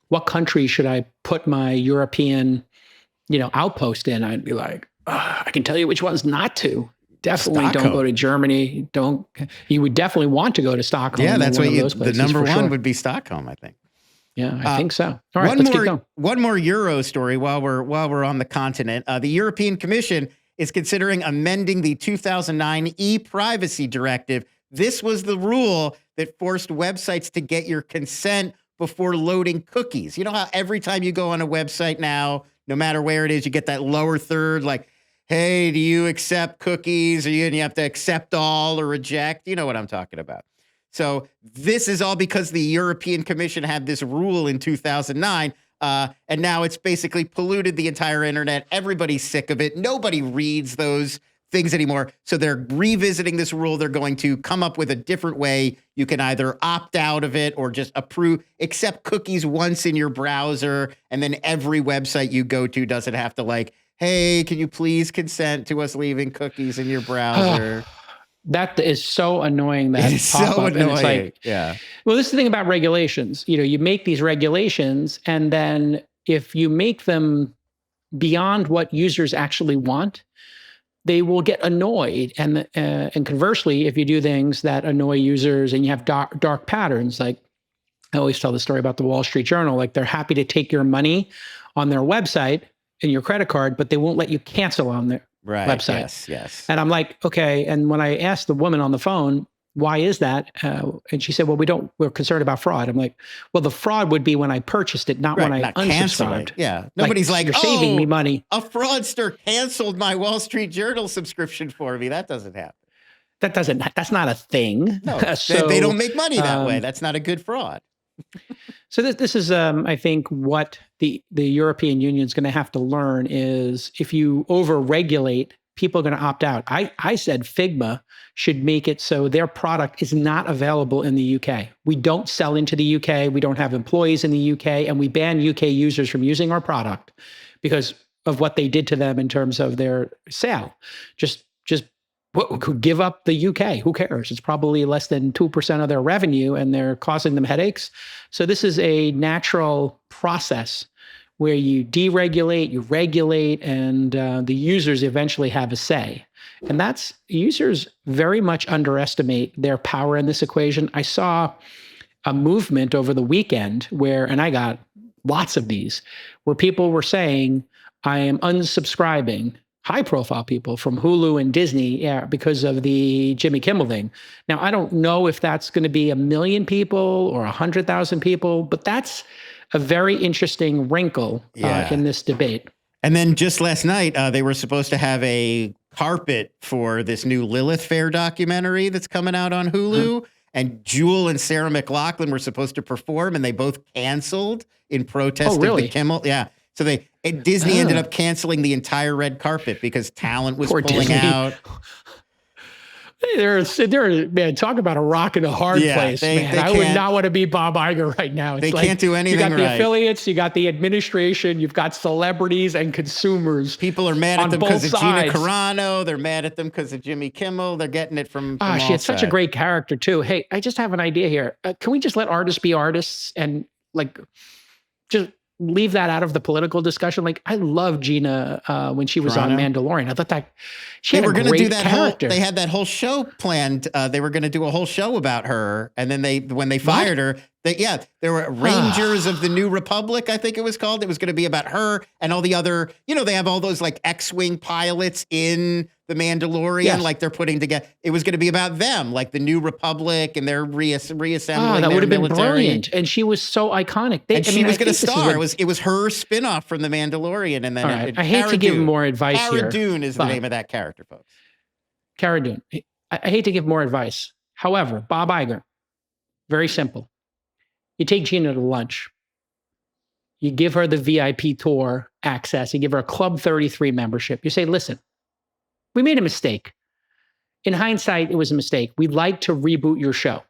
what country should I put my European, outpost in? I'd be like, I can tell you which ones not to. Definitely
Stockholm.
don't go to Germany. You would definitely want to go to Stockholm.
Yeah, that's what the number one
sure.
would be Stockholm, I think.
Yeah, I think so. All right, let's keep going.
One more Euro story while we're on the continent. The European Commission is considering amending the 2009 e-privacy directive. This was the rule that forced websites to get your consent before loading cookies. You know how every time you go on a website now, no matter where it is, you get that lower third, like, hey, do you accept cookies? And you have to accept all or reject. You know what I'm talking about. So this is all because the European Commission had this rule in 2009. And now it's basically polluted the entire internet. Everybody's sick of it. Nobody reads those things anymore. So they're revisiting this rule. They're going to come up with a different way. You can either opt out of it or just accept cookies once in your browser. And then every website you go to doesn't have to hey, can you please consent to us leaving cookies in your browser?
That is so annoying.
It's so annoying.
It's like,
yeah.
Well, this is the thing about regulations. You make these regulations, and then if you make them beyond what users actually want, they will get annoyed. And conversely, if you do things that annoy users and you have dark patterns, like I always tell the story about the Wall Street Journal, like they're happy to take your money on their website and your credit card, but they won't let you cancel on their website.
Yes.
And I'm like, okay. And when I asked the woman on the phone, why is that? And she said, well, we're concerned about fraud. I'm like, well, the fraud would be when I purchased it, not when I unsubscribed.
Yeah. Nobody's like,
you're saving me money.
A fraudster canceled my Wall Street Journal subscription for me. That doesn't happen.
That's not a thing.
No,
so,
they don't make money that way. That's not a good fraud.
So this is, I think, what the European Union is going to have to learn is if you over-regulate, people are going to opt out. I said Figma should make it so their product is not available in the UK. We don't sell into the UK. We don't have employees in the UK, and we ban UK users from using our product because of what they did to them in terms of their sale. Just could give up the UK. Who cares? It's probably less than 2% of their revenue, and they're causing them headaches. So this is a natural process where you deregulate, you regulate, and the users eventually have a say. And users very much underestimate their power in this equation. I saw a movement over the weekend and I got lots of these, where people were saying, I am unsubscribing, high-profile people from Hulu and Disney because of the Jimmy Kimmel thing. Now, I don't know if that's going to be 1 million people or 100,000 people, but that's a very interesting wrinkle in this debate.
And then just last night, they were supposed to have a carpet for this new Lilith Fair documentary that's coming out on Hulu. And Jewel and Sarah McLachlan were supposed to perform, and they both canceled in protest of the Kimmel. Yeah. So Disney ended up canceling the entire red carpet because talent was pulling
Disney
out.
Man, talk about a rock and a hard place, man. I would not want to be Bob Iger right now.
They can't do anything right.
You got the affiliates, you got the administration, you've got celebrities and consumers.
People are mad at them because of Gina Carano. They're mad at them because of Jimmy Kimmel. They're getting it from all
she had such a great character, too. Hey, I just have an idea here. Can we just let artists be artists and just leave that out of the political discussion? I love Gina when she was on Mandalorian. I thought that she had a great character.
They had that whole show planned. They were going to do a whole show about her, and then when they fired her, there were Rangers of the New Republic, I think it was called. It was going to be about her and all the other. They have all those X-wing pilots in the Mandalorian, they're putting together. It was going to be about them, the New Republic, and they're reassembling.
That would have been brilliant. And she was so iconic.
She was going to star. It was her spinoff from the Mandalorian, and then
I hate to give more advice here.
Cara Dune is the name of that character, folks.
Cara Dune. I hate to give more advice. However, Bob Iger, very simple. You take Gina to lunch. You give her the VIP tour access. You give her a Club 33 membership. You say, listen, we made a mistake. In hindsight, it was a mistake. We'd like to reboot your show.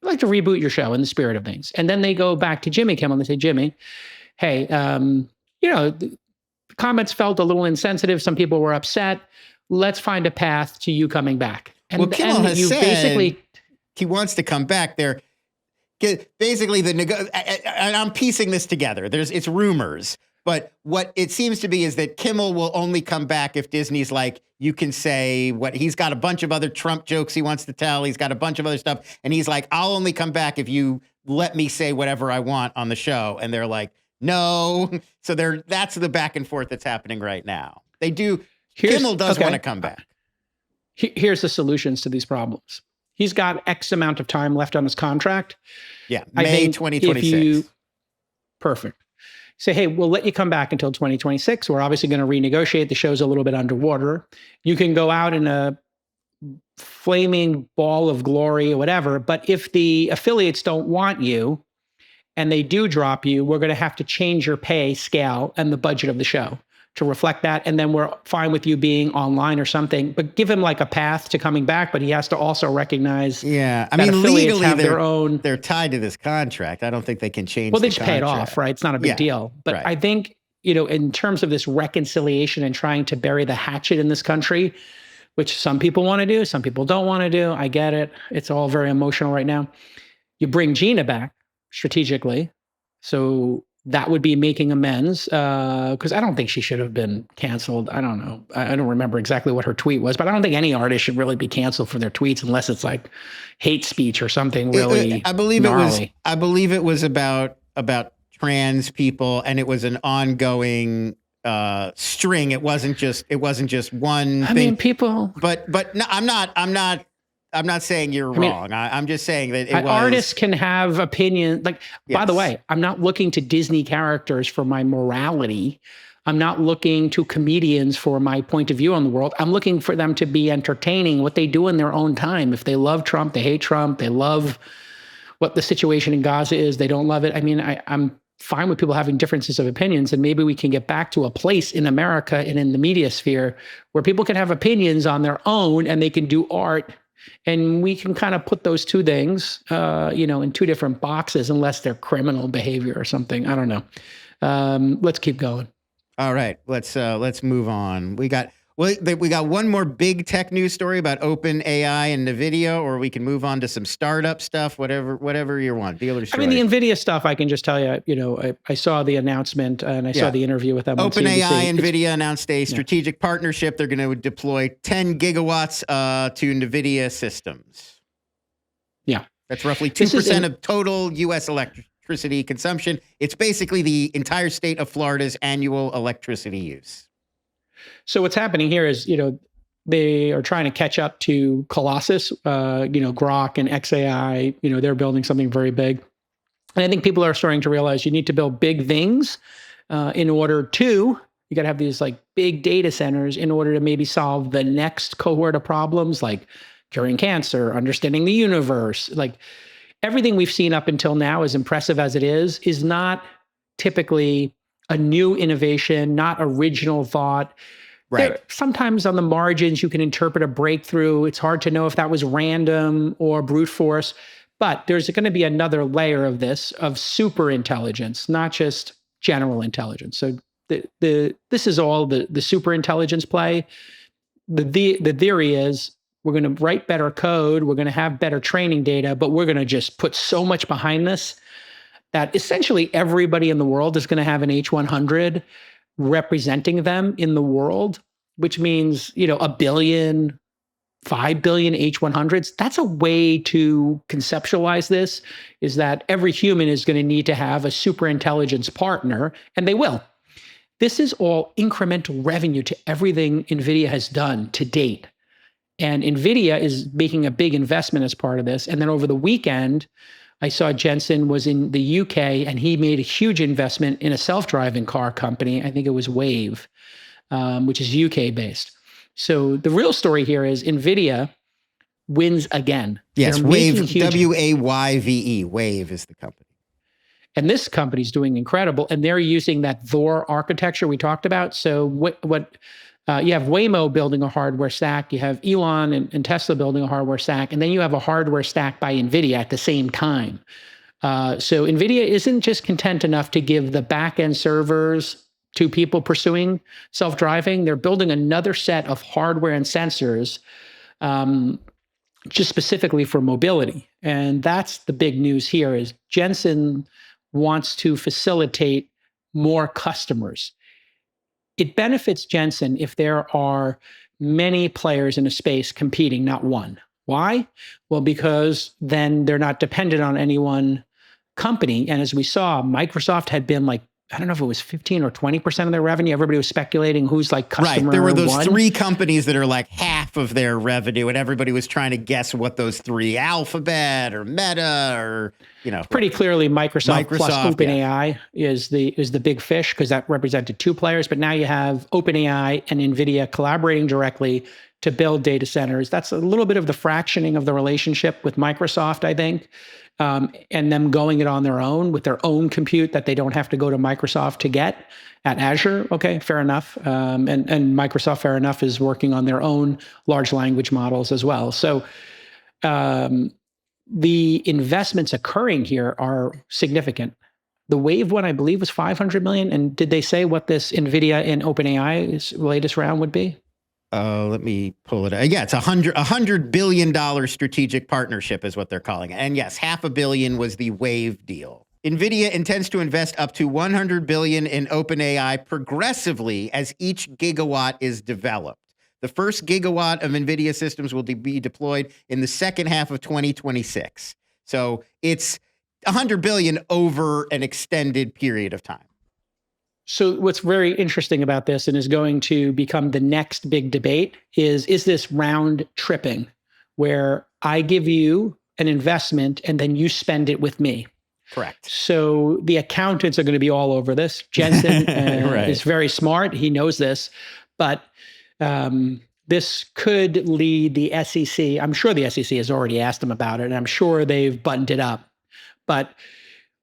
We'd like to reboot your show in the spirit of things. And then they go back to Jimmy Kimmel and they say, Jimmy, hey, the comments felt a little insensitive. Some people were upset. Let's find a path to you coming back. And,
well, Kimmel has said
basically,
he wants to come back there. Basically, and I'm piecing this together. It's rumors. But what it seems to be is that Kimmel will only come back if Disney's like, you can say what he's got a bunch of other Trump jokes he wants to tell. He's got a bunch of other stuff. And he's like, I'll only come back if you let me say whatever I want on the show. And they're like, no. So that's the back and forth that's happening right now. They do. Kimmel does want to come back.
Here's the solutions to these problems. He's got X amount of time left on his contract.
Yeah. May 2026.
Perfect. Say, hey, we'll let you come back until 2026. We're obviously going to renegotiate. The show's a little bit underwater. You can go out in a flaming ball of glory or whatever. But if the affiliates don't want you and they do drop you, we're going to have to change your pay scale and the budget of the show to reflect that. And then we're fine with you being online or something, but give him like a path to coming back. But he has to also recognize
legally
have their own.
They're tied to this contract. I don't think they can change.
Well, they just pay it off, right? It's not a big deal. But
right.
I think, in terms of this reconciliation and trying to bury the hatchet in this country, which some people want to do, some people don't want to do. I get it. It's all very emotional right now. You bring Gina back strategically. So that would be making amends, because I don't think she should have been canceled. I don't know. I don't remember exactly what her tweet was, but I don't think any artist should really be canceled for their tweets unless it's like hate speech or something really gnarly.
I believe it was about trans people, and it was an ongoing string. It wasn't just one thing.
I mean, people.
But no, I'm not saying you're wrong. I'm just saying that
artists can have opinions. Like,
yes.
By the way, I'm not looking to Disney characters for my morality. I'm not looking to comedians for my point of view on the world. I'm looking for them to be entertaining what they do in their own time. If they love Trump, they hate Trump. They love what the situation in Gaza is. They don't love it. I mean, I'm fine with people having differences of opinions, and maybe we can get back to a place in America and in the media sphere where people can have opinions on their own and they can do art. And we can kind of put those two things, in two different boxes, unless they're criminal behavior or something. I don't know. Let's keep going.
All right, let's move on. We got one more big tech news story about OpenAI and NVIDIA, or we can move on to some startup stuff, whatever you want. Dealer's choice.
I mean, the NVIDIA stuff, I can just tell you, I saw the announcement and I saw the interview with them.
OpenAI and NVIDIA announced a strategic partnership. They're going to deploy 10 gigawatts to NVIDIA systems.
Yeah.
That's roughly 2% of total U.S. electricity consumption. It's basically the entire state of Florida's annual electricity use.
So what's happening here is, they are trying to catch up to Colossus, Grok and XAI. They're building something very big. And I think people are starting to realize you need to build big things in order to, you got to have these like big data centers in order to maybe solve the next cohort of problems like curing cancer, understanding the universe. Like everything we've seen up until now, as impressive as it is not typically a new innovation, not original thought.
Right.
Sometimes on the margins, you can interpret a breakthrough. It's hard to know if that was random or brute force, but there's going to be another layer of this, of super intelligence, not just general intelligence. So this is all the super intelligence play. The theory is we're going to write better code. We're going to have better training data, but we're going to just put so much behind this that essentially everybody in the world is going to have an H100 representing them in the world, which means, 1 billion, 5 billion H100s. That's a way to conceptualize this, is that every human is going to need to have a super intelligence partner, and they will. This is all incremental revenue to everything NVIDIA has done to date. And NVIDIA is making a big investment as part of this. And then over the weekend, I saw Jensen was in the UK and he made a huge investment in a self-driving car company. I think it was Wave, which is UK based. So the real story here is NVIDIA wins again.
Yes, Wave, W-A-Y-V-E, Wave is the company.
And this company's doing incredible. And they're using that Thor architecture we talked about. So what You have Waymo building a hardware stack. You have Elon and Tesla building a hardware stack. And then you have a hardware stack by NVIDIA at the same time. So NVIDIA isn't just content enough to give the back-end servers to people pursuing self-driving. They're building another set of hardware and sensors just specifically for mobility. And that's the big news here is Jensen wants to facilitate more customers. It benefits Jensen if there are many players in a space competing, not one. Why? Well, because then they're not dependent on any one company. And as we saw, Microsoft had been like, I don't know if it was 15 or 20% of their revenue. Everybody was speculating who's like customer
Right. There were those
one.
3 companies that are like half of their revenue, and everybody was trying to guess what those 3, Alphabet or Meta or,
Pretty clearly Microsoft plus OpenAI
yeah.
is the big fish because that represented 2 players. But now you have OpenAI and NVIDIA collaborating directly to build data centers. That's a little bit of the fractioning of the relationship with Microsoft, I think. And them going it on their own with their own compute that they don't have to go to Microsoft to get at Azure. Okay, fair enough. And Microsoft, fair enough, is working on their own large language models as well. So the investments occurring here are significant. The Wave one, I believe, was $500 million. And did they say what this NVIDIA and OpenAI's latest round would be?
Let me pull it out. Yeah, it's $100 billion strategic partnership is what they're calling it. And yes, $500 million was the Wave deal. NVIDIA intends to invest up to $100 billion in OpenAI progressively as each gigawatt is developed. The first gigawatt of NVIDIA systems will be deployed in the second half of 2026. So it's $100 billion over an extended period of time.
So what's very interesting about this and is going to become the next big debate is this round tripping where I give you an investment and then you spend it with me.
Correct.
So the accountants are going to be all over this. Jensen
right.
is very smart. He knows this, but this could lead the SEC. I'm sure the SEC has already asked them about it, and I'm sure they've buttoned it up. But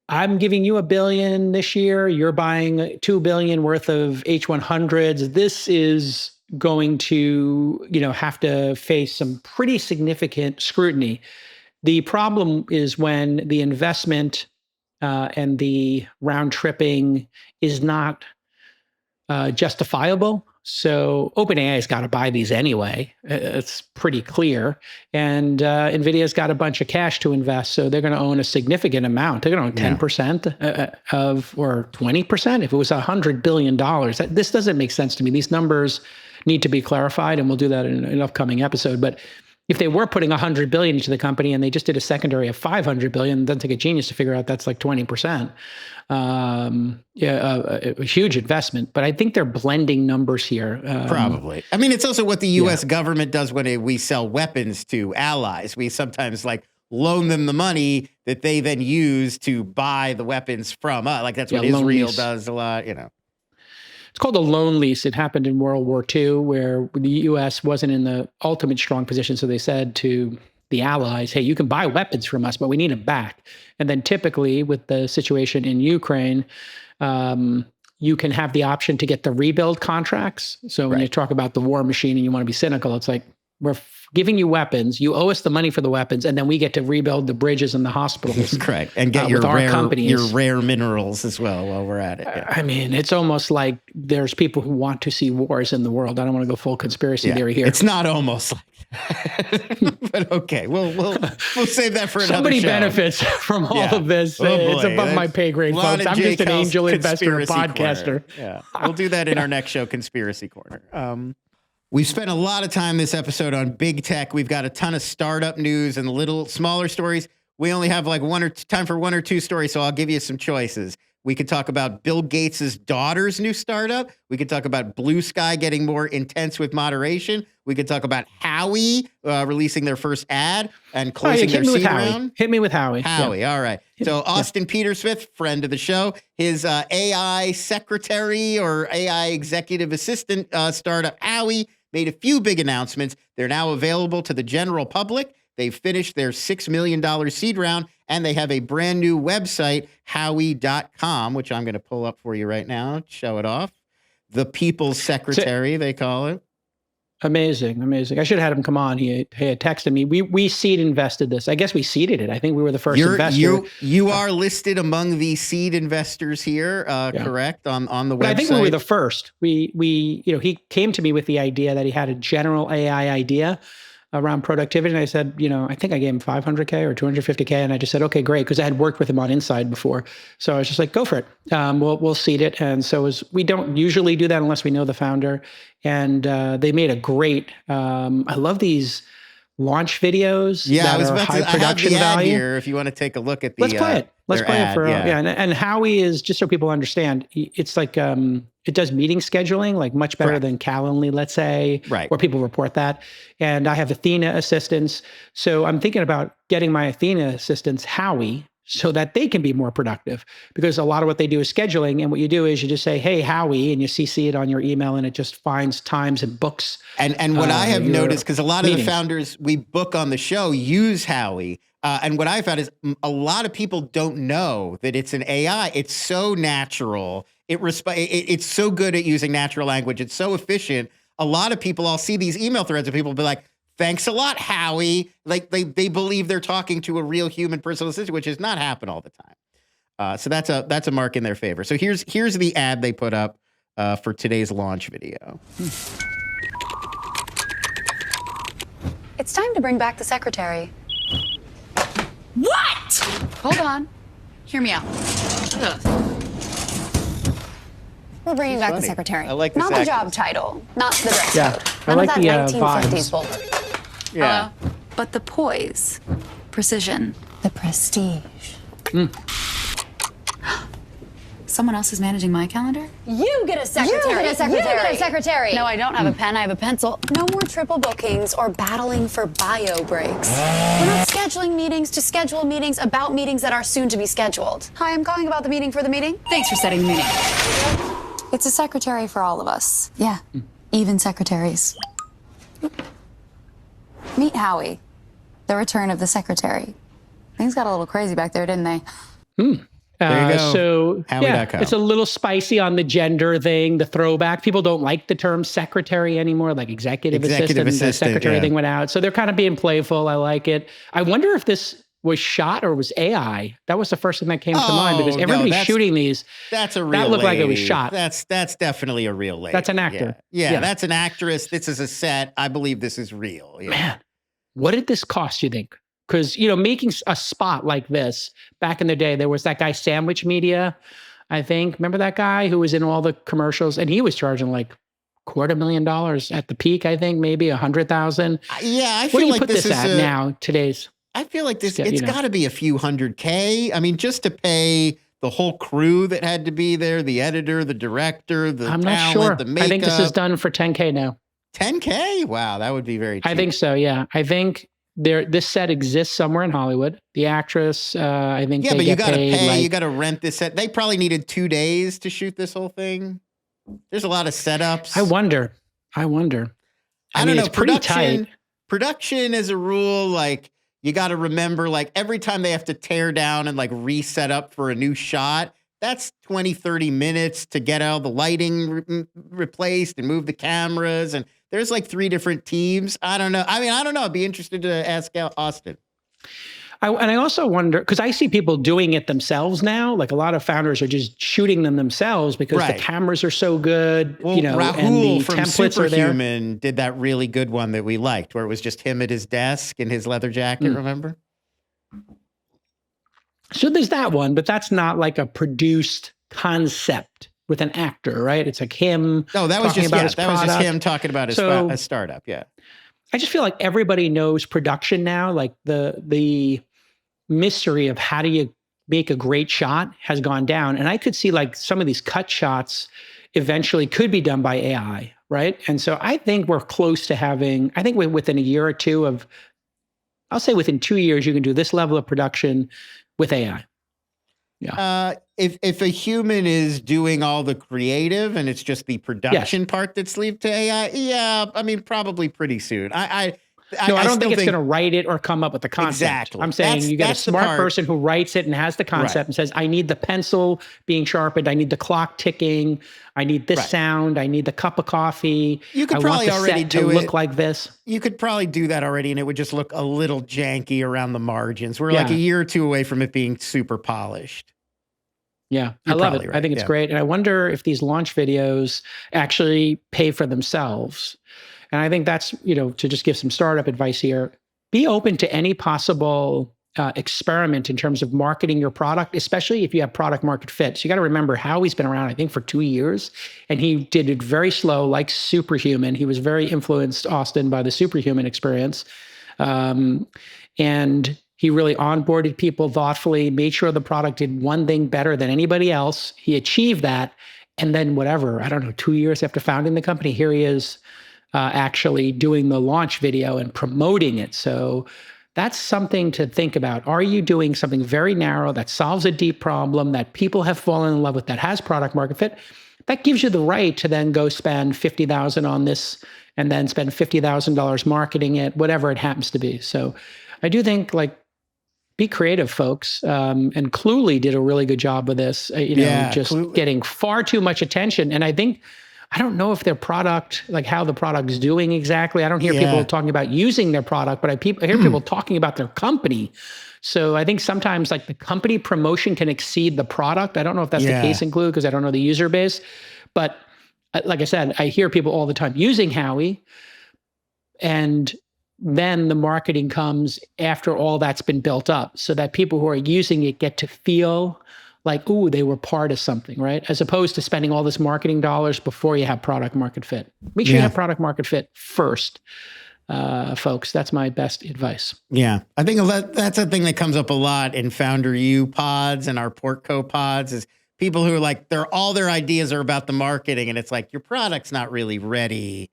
I'm giving you $1 billion this year. You're buying $2 billion worth of H100s. This is going to, have to face some pretty significant scrutiny. The problem is when the investment and the round tripping is not justifiable. So OpenAI has got to buy these anyway. It's pretty clear. And NVIDIA's got a bunch of cash to invest. So they're going to own a significant amount. They're going to own 10% or 20%. If it was $100 billion, this doesn't make sense to me. These numbers need to be clarified, and we'll do that in an upcoming episode. But if they were putting $100 billion into the company and they just did a secondary of $500 billion, it doesn't take a genius to figure out that's like 20%. A huge investment, but I think they're blending numbers here.
Probably. I mean, it's also what the U.S. government does when we sell weapons to allies. We sometimes loan them the money that they then use to buy the weapons from us. Like that's what Israel does a lot,
It's called a loan lease. It happened in World War II where the U.S. wasn't in the ultimate strong position. So they said to the allies, hey, you can buy weapons from us, but we need them back. And then typically with the situation in Ukraine, you can have the option to get the rebuild contracts. So when you talk about the war machine and you want to be cynical, it's like, we're giving you weapons. You owe us the money for the weapons, and then we get to rebuild the bridges and the hospitals.
Correct. And get your rare minerals as well while we're at it. Yeah.
I mean, it's almost like there's people who want to see wars in the world. I don't want to go full conspiracy theory here.
It's not almost like that. But okay, we'll save that for another
Somebody
show.
Benefits from all of this. It's above my pay grade, folks. I'm just an angel investor, a podcaster.
Yeah, we'll do that in our next show, Conspiracy Corner. We've spent a lot of time this episode on big tech. We've got a ton of startup news and little smaller stories. We only have time for one or two stories, so I'll give you some choices. We could talk about Bill Gates' daughter's new startup. We could talk about Blue Sky getting more intense with moderation. We could talk about Howie releasing their first ad and closing their seed round.
Hit me with Howie.
Howie, all right. So Austin Petersmith, friend of the show, his AI secretary or AI executive assistant startup, Howie, made a few big announcements. They're now available to the general public. They've finished their $6 million seed round, and they have a brand new website, Howie.com, which I'm going to pull up for you right now, show it off. the people's secretary, they call it.
Amazing. I should have had him come on. He had texted me. We seed invested this. I guess we seeded it. I think we were the first investor.
You are listed among the seed investors here, correct? On the website.
But I think we were the first. He came to me with the idea that he had a general AI idea around productivity. And I said, I think I gave him $500K or $250K. And I just said, okay, great. Because I had worked with him on Inside before. So I was just like, go for it. We'll seed it. And so we don't usually do that unless we know the founder. And they made a great, I love these launch videos that are high production value.
Here if you want to take a look at the
Let's play it. Let's play it for and Howie is, just so people understand, it's like it does meeting scheduling like much better than Calendly, let's say, where people report that. And I have Athena assistants. So I'm thinking about getting my Athena assistants Howie so that they can be more productive, because a lot of what they do is scheduling. And what you do is you just say, hey, Howie, and you CC it on your email, and it just finds times and books.
And what I have noticed, because a lot of the founders we book on the show use Howie. And what I found is a lot of people don't know that it's an AI. It's so natural. It's so good at using natural language. It's so efficient. A lot of people, I'll see these email threads of people be like, thanks a lot, Howie. Like they believe they're talking to a real human personal assistant, which does not happen all the time. So that's a mark in their favor. So here's the ad they put up for today's launch video.
It's time to bring back the secretary.
What?
Hold on.
Hear me out. Ugh.
We're bringing back the secretary.
I like
not
this
the job title, not the dress
Yeah,
code.
I like
None
the
of that 1950s
vibes.
bullshit.
Yeah.
But the poise, precision.
The prestige.
Someone else is managing my calendar?
You get a secretary.
You get a secretary.
You get a secretary.
No, I don't have a pen. I have a pencil.
No more triple bookings or battling for bio breaks. We're not scheduling meetings to schedule meetings about meetings that are soon to be scheduled. Hi, I'm calling about the meeting for the meeting.
Thanks for setting the meeting.
It's a secretary for all of us. Yeah, even secretaries. Meet Howie, the return of the secretary. Things got a little crazy back there, didn't they?
There you go.
So
Howie.com.
it's a little spicy on the gender thing, the throwback. People don't like the term secretary anymore, like executive assistant. The secretary thing went out. So they're kind of being playful. I like it. I wonder if this was shot or was AI. That was the first thing that came to mind, because everybody's shooting these.
That's a real
That looked
lady.
like it was shot.
That's definitely a real lady.
That's an actor.
Yeah, that's an actress. This is a set. I believe this is real. Yeah.
Man, what did this cost, you think? Because, making a spot like this, back in the day, there was that guy, Sandwich Media, I think. Remember that guy who was in all the commercials? And he was charging like $250,000 at the peak, I think, maybe $100,000.
Yeah, I feel
What do you
like
put this at now, today's?
I feel like this, it's got to be a few $100K. I mean, just to pay the whole crew that had to be there, the editor, the director, the
I'm
talent,
not sure.
the makeup.
I think this is done for $10K now.
$10K? Wow, that would be very cheap.
I think so, yeah. I think this set exists somewhere in Hollywood. The actress, I think
but
they
you
get
got to
paid,
pay, you got to rent this set. They probably needed 2 days to shoot this whole thing. There's a lot of setups.
I wonder. I
don't
mean,
know.
it's pretty tight.
Production as a rule, like, you got to remember, like, every time they have to tear down and like reset up for a new shot, that's 20, 30 minutes to get all the lighting replaced and move the cameras. And there's like 3 different teams. I don't know. I mean, I don't know. I'd be interested to ask Austin.
And I also wonder, because I see people doing it themselves now. Like a lot of founders are just shooting them themselves because the cameras are so good.
Well, Rahul
and the
from
templates are there.
Superhuman did that really good one that we liked, where it was just him at his desk in his leather jacket. Remember?
So there's that one, but that's not like a produced concept with an actor, right? It's like him.
No, that was
talking
just
about his
that was just
product.
him talking about his a startup. Yeah.
I just feel like everybody knows production now. Like the mystery of how do you make a great shot has gone down. And I could see like some of these cut shots eventually could be done by AI, right? And so I think we're close to having, I think within a year or two of, I'll say within 2 years, you can do this level of production with AI. Yeah.
If a human is doing all the creative and it's just the production part that's left to AI, yeah, I mean, probably pretty soon.
No, I don't
still
think it's going to write it or come up with the concept.
Exactly.
I'm saying you get a smart person who writes it and has the concept and says, I need the pencil being sharpened. I need the clock ticking. I need this sound. I need the cup of coffee.
You could probably already do it.
Look like this.
You could probably do that already, and it would just look a little janky around the margins. We're like a year or two away from it being super polished.
Yeah, I love it. Right. I think it's great. And I wonder if these launch videos actually pay for themselves. And I think that's, to just give some startup advice here, be open to any possible experiment in terms of marketing your product, especially if you have product market fit. So you got to remember, Howie's been around, I think, for 2 years, and he did it very slow, like Superhuman. He was very influenced, Austin, by the Superhuman experience. And he really onboarded people thoughtfully, made sure the product did one thing better than anybody else. He achieved that. And then 2 years after founding the company, here he is actually doing the launch video and promoting it. So that's something to think about. Are you doing something very narrow that solves a deep problem that people have fallen in love with, that has product market fit? That gives you the right to then go spend $50,000 on this and then spend $50,000 marketing it, whatever it happens to be. So I do think, be creative, folks. And Cluely did a really good job with this, getting far too much attention. And I don't know if their product, how the product's doing exactly. I don't hear people talking about using their product, but I hear people talking about their company. So I think sometimes the company promotion can exceed the product. I don't know if that's the case in Clue because I don't know the user base. But like I said, I hear people all the time using Howie, and then the marketing comes after all that's been built up, so that people who are using it get to feel like, ooh, they were part of something, right? As opposed to spending all this marketing dollars before you have product market fit. Make sure you have product market fit first, folks. That's my best advice.
Yeah. I think that's a thing that comes up a lot in Founder U pods and our Portco pods, is people who are all their ideas are about the marketing, and it's like, your product's not really ready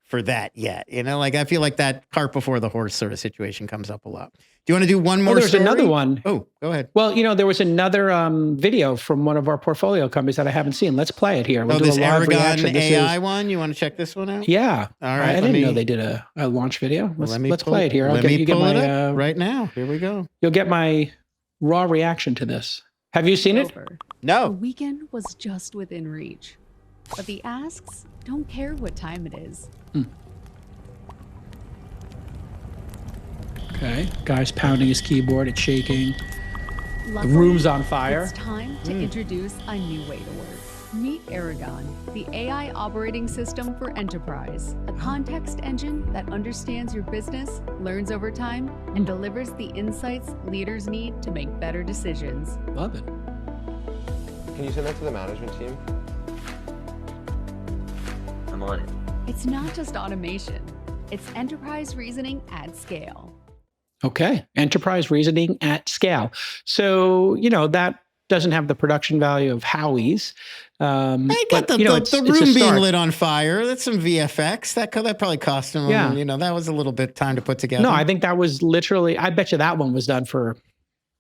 for that yet. I feel like that cart before the horse sort of situation comes up a lot. Do you want to do one more?
There's another one.
Oh, go ahead.
Well, there was another video from one of our portfolio companies that I haven't seen. Let's play it here. We'll do
this
a live
Aragon
reaction.
AI one. You want to check this one out?
Yeah.
All right.
I didn't know they did a launch video. Let's play it here.
Let me pull it up right now. Here we go.
You'll get my raw reaction to this. Have you seen it?
No.
The weekend was just within reach, but the asks don't care what time it is.
Okay, guy's pounding his keyboard, it's shaking.
Luckily,
the room's on fire.
It's time to introduce a new way to work. Meet Aragon, the AI operating system for enterprise, a context engine that understands your business, learns over time, and delivers the insights leaders need to make better decisions.
Love it.
Can you send that to the management team? I'm on it.
It's not just automation, it's enterprise reasoning at scale.
Okay, enterprise reasoning at scale. So, that doesn't have the production value of Howie's.
I got the room being lit on fire. That's some VFX. That probably cost him, that was a little bit time to put together.
No, I think that was literally, I bet you that one was done for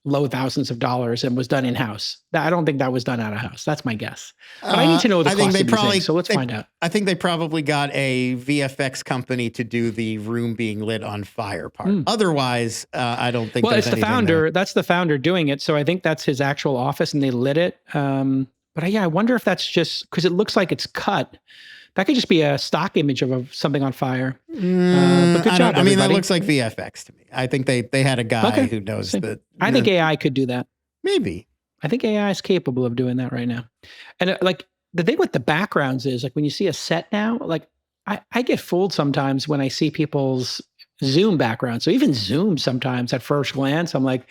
low thousands of dollars and was done in-house. I don't think that was done out of house. That's my guess. But I need to know the cost of these things, so let's find out.
I think they probably got a VFX company to do the room being lit on fire part. Otherwise, I don't think there's
it's the founder. There. That's the founder doing it. So I think that's his actual office and they lit it. But I wonder if that's just because it looks like it's cut. That could just be a stock image of something on fire. But good job,
I mean, that looks like VFX to me. I think they had a guy who knows that.
I think AI could do that.
Maybe.
I think AI is capable of doing that right now. And the thing with the backgrounds is when you see a set now, I get fooled sometimes when I see people's Zoom backgrounds. So even Zoom sometimes at first glance, I'm like,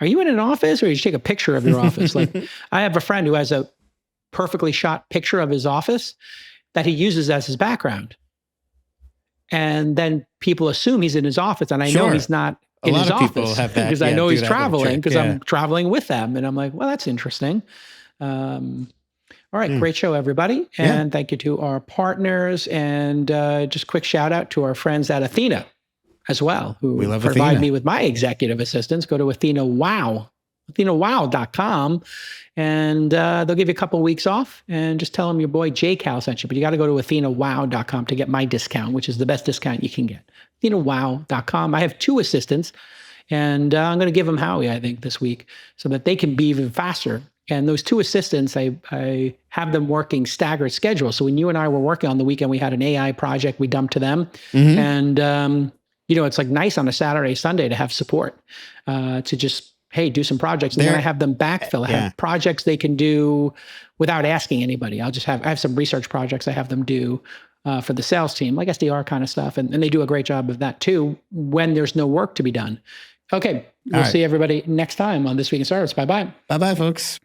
are you in an office or you take a picture of your office? I have a friend who has a perfectly shot picture of his office that he uses as his background. And then people assume he's in his office, and I know he's not in his office because I know he's traveling because I'm traveling with them. And I'm like, well, that's interesting. All right, great show, everybody. And thank you to our partners. And just quick shout out to our friends at Athena as well, who provide me with my executive assistants. Go to Athena. Wow. AthenaWow.com, and they'll give you a couple of weeks off, and just tell them your boy JCal sent you. But you got to go to AthenaWow.com to get my discount, which is the best discount you can get. AthenaWow.com. I have 2 assistants, and I'm going to give them Howie, I think, this week, so that they can be even faster. And those 2 assistants, I have them working staggered schedules. So when you and I were working on the weekend, we had an AI project we dumped to them. And, it's like nice on a Saturday, Sunday to have support to just, hey, do some projects. And then I have them backfill. I have projects they can do without asking anybody. I have some research projects I have them do for the sales team, like SDR kind of stuff. And they do a great job of that too when there's no work to be done. Okay. We'll see everybody next time on This Week in Startups. Bye-bye.
Bye-bye, folks.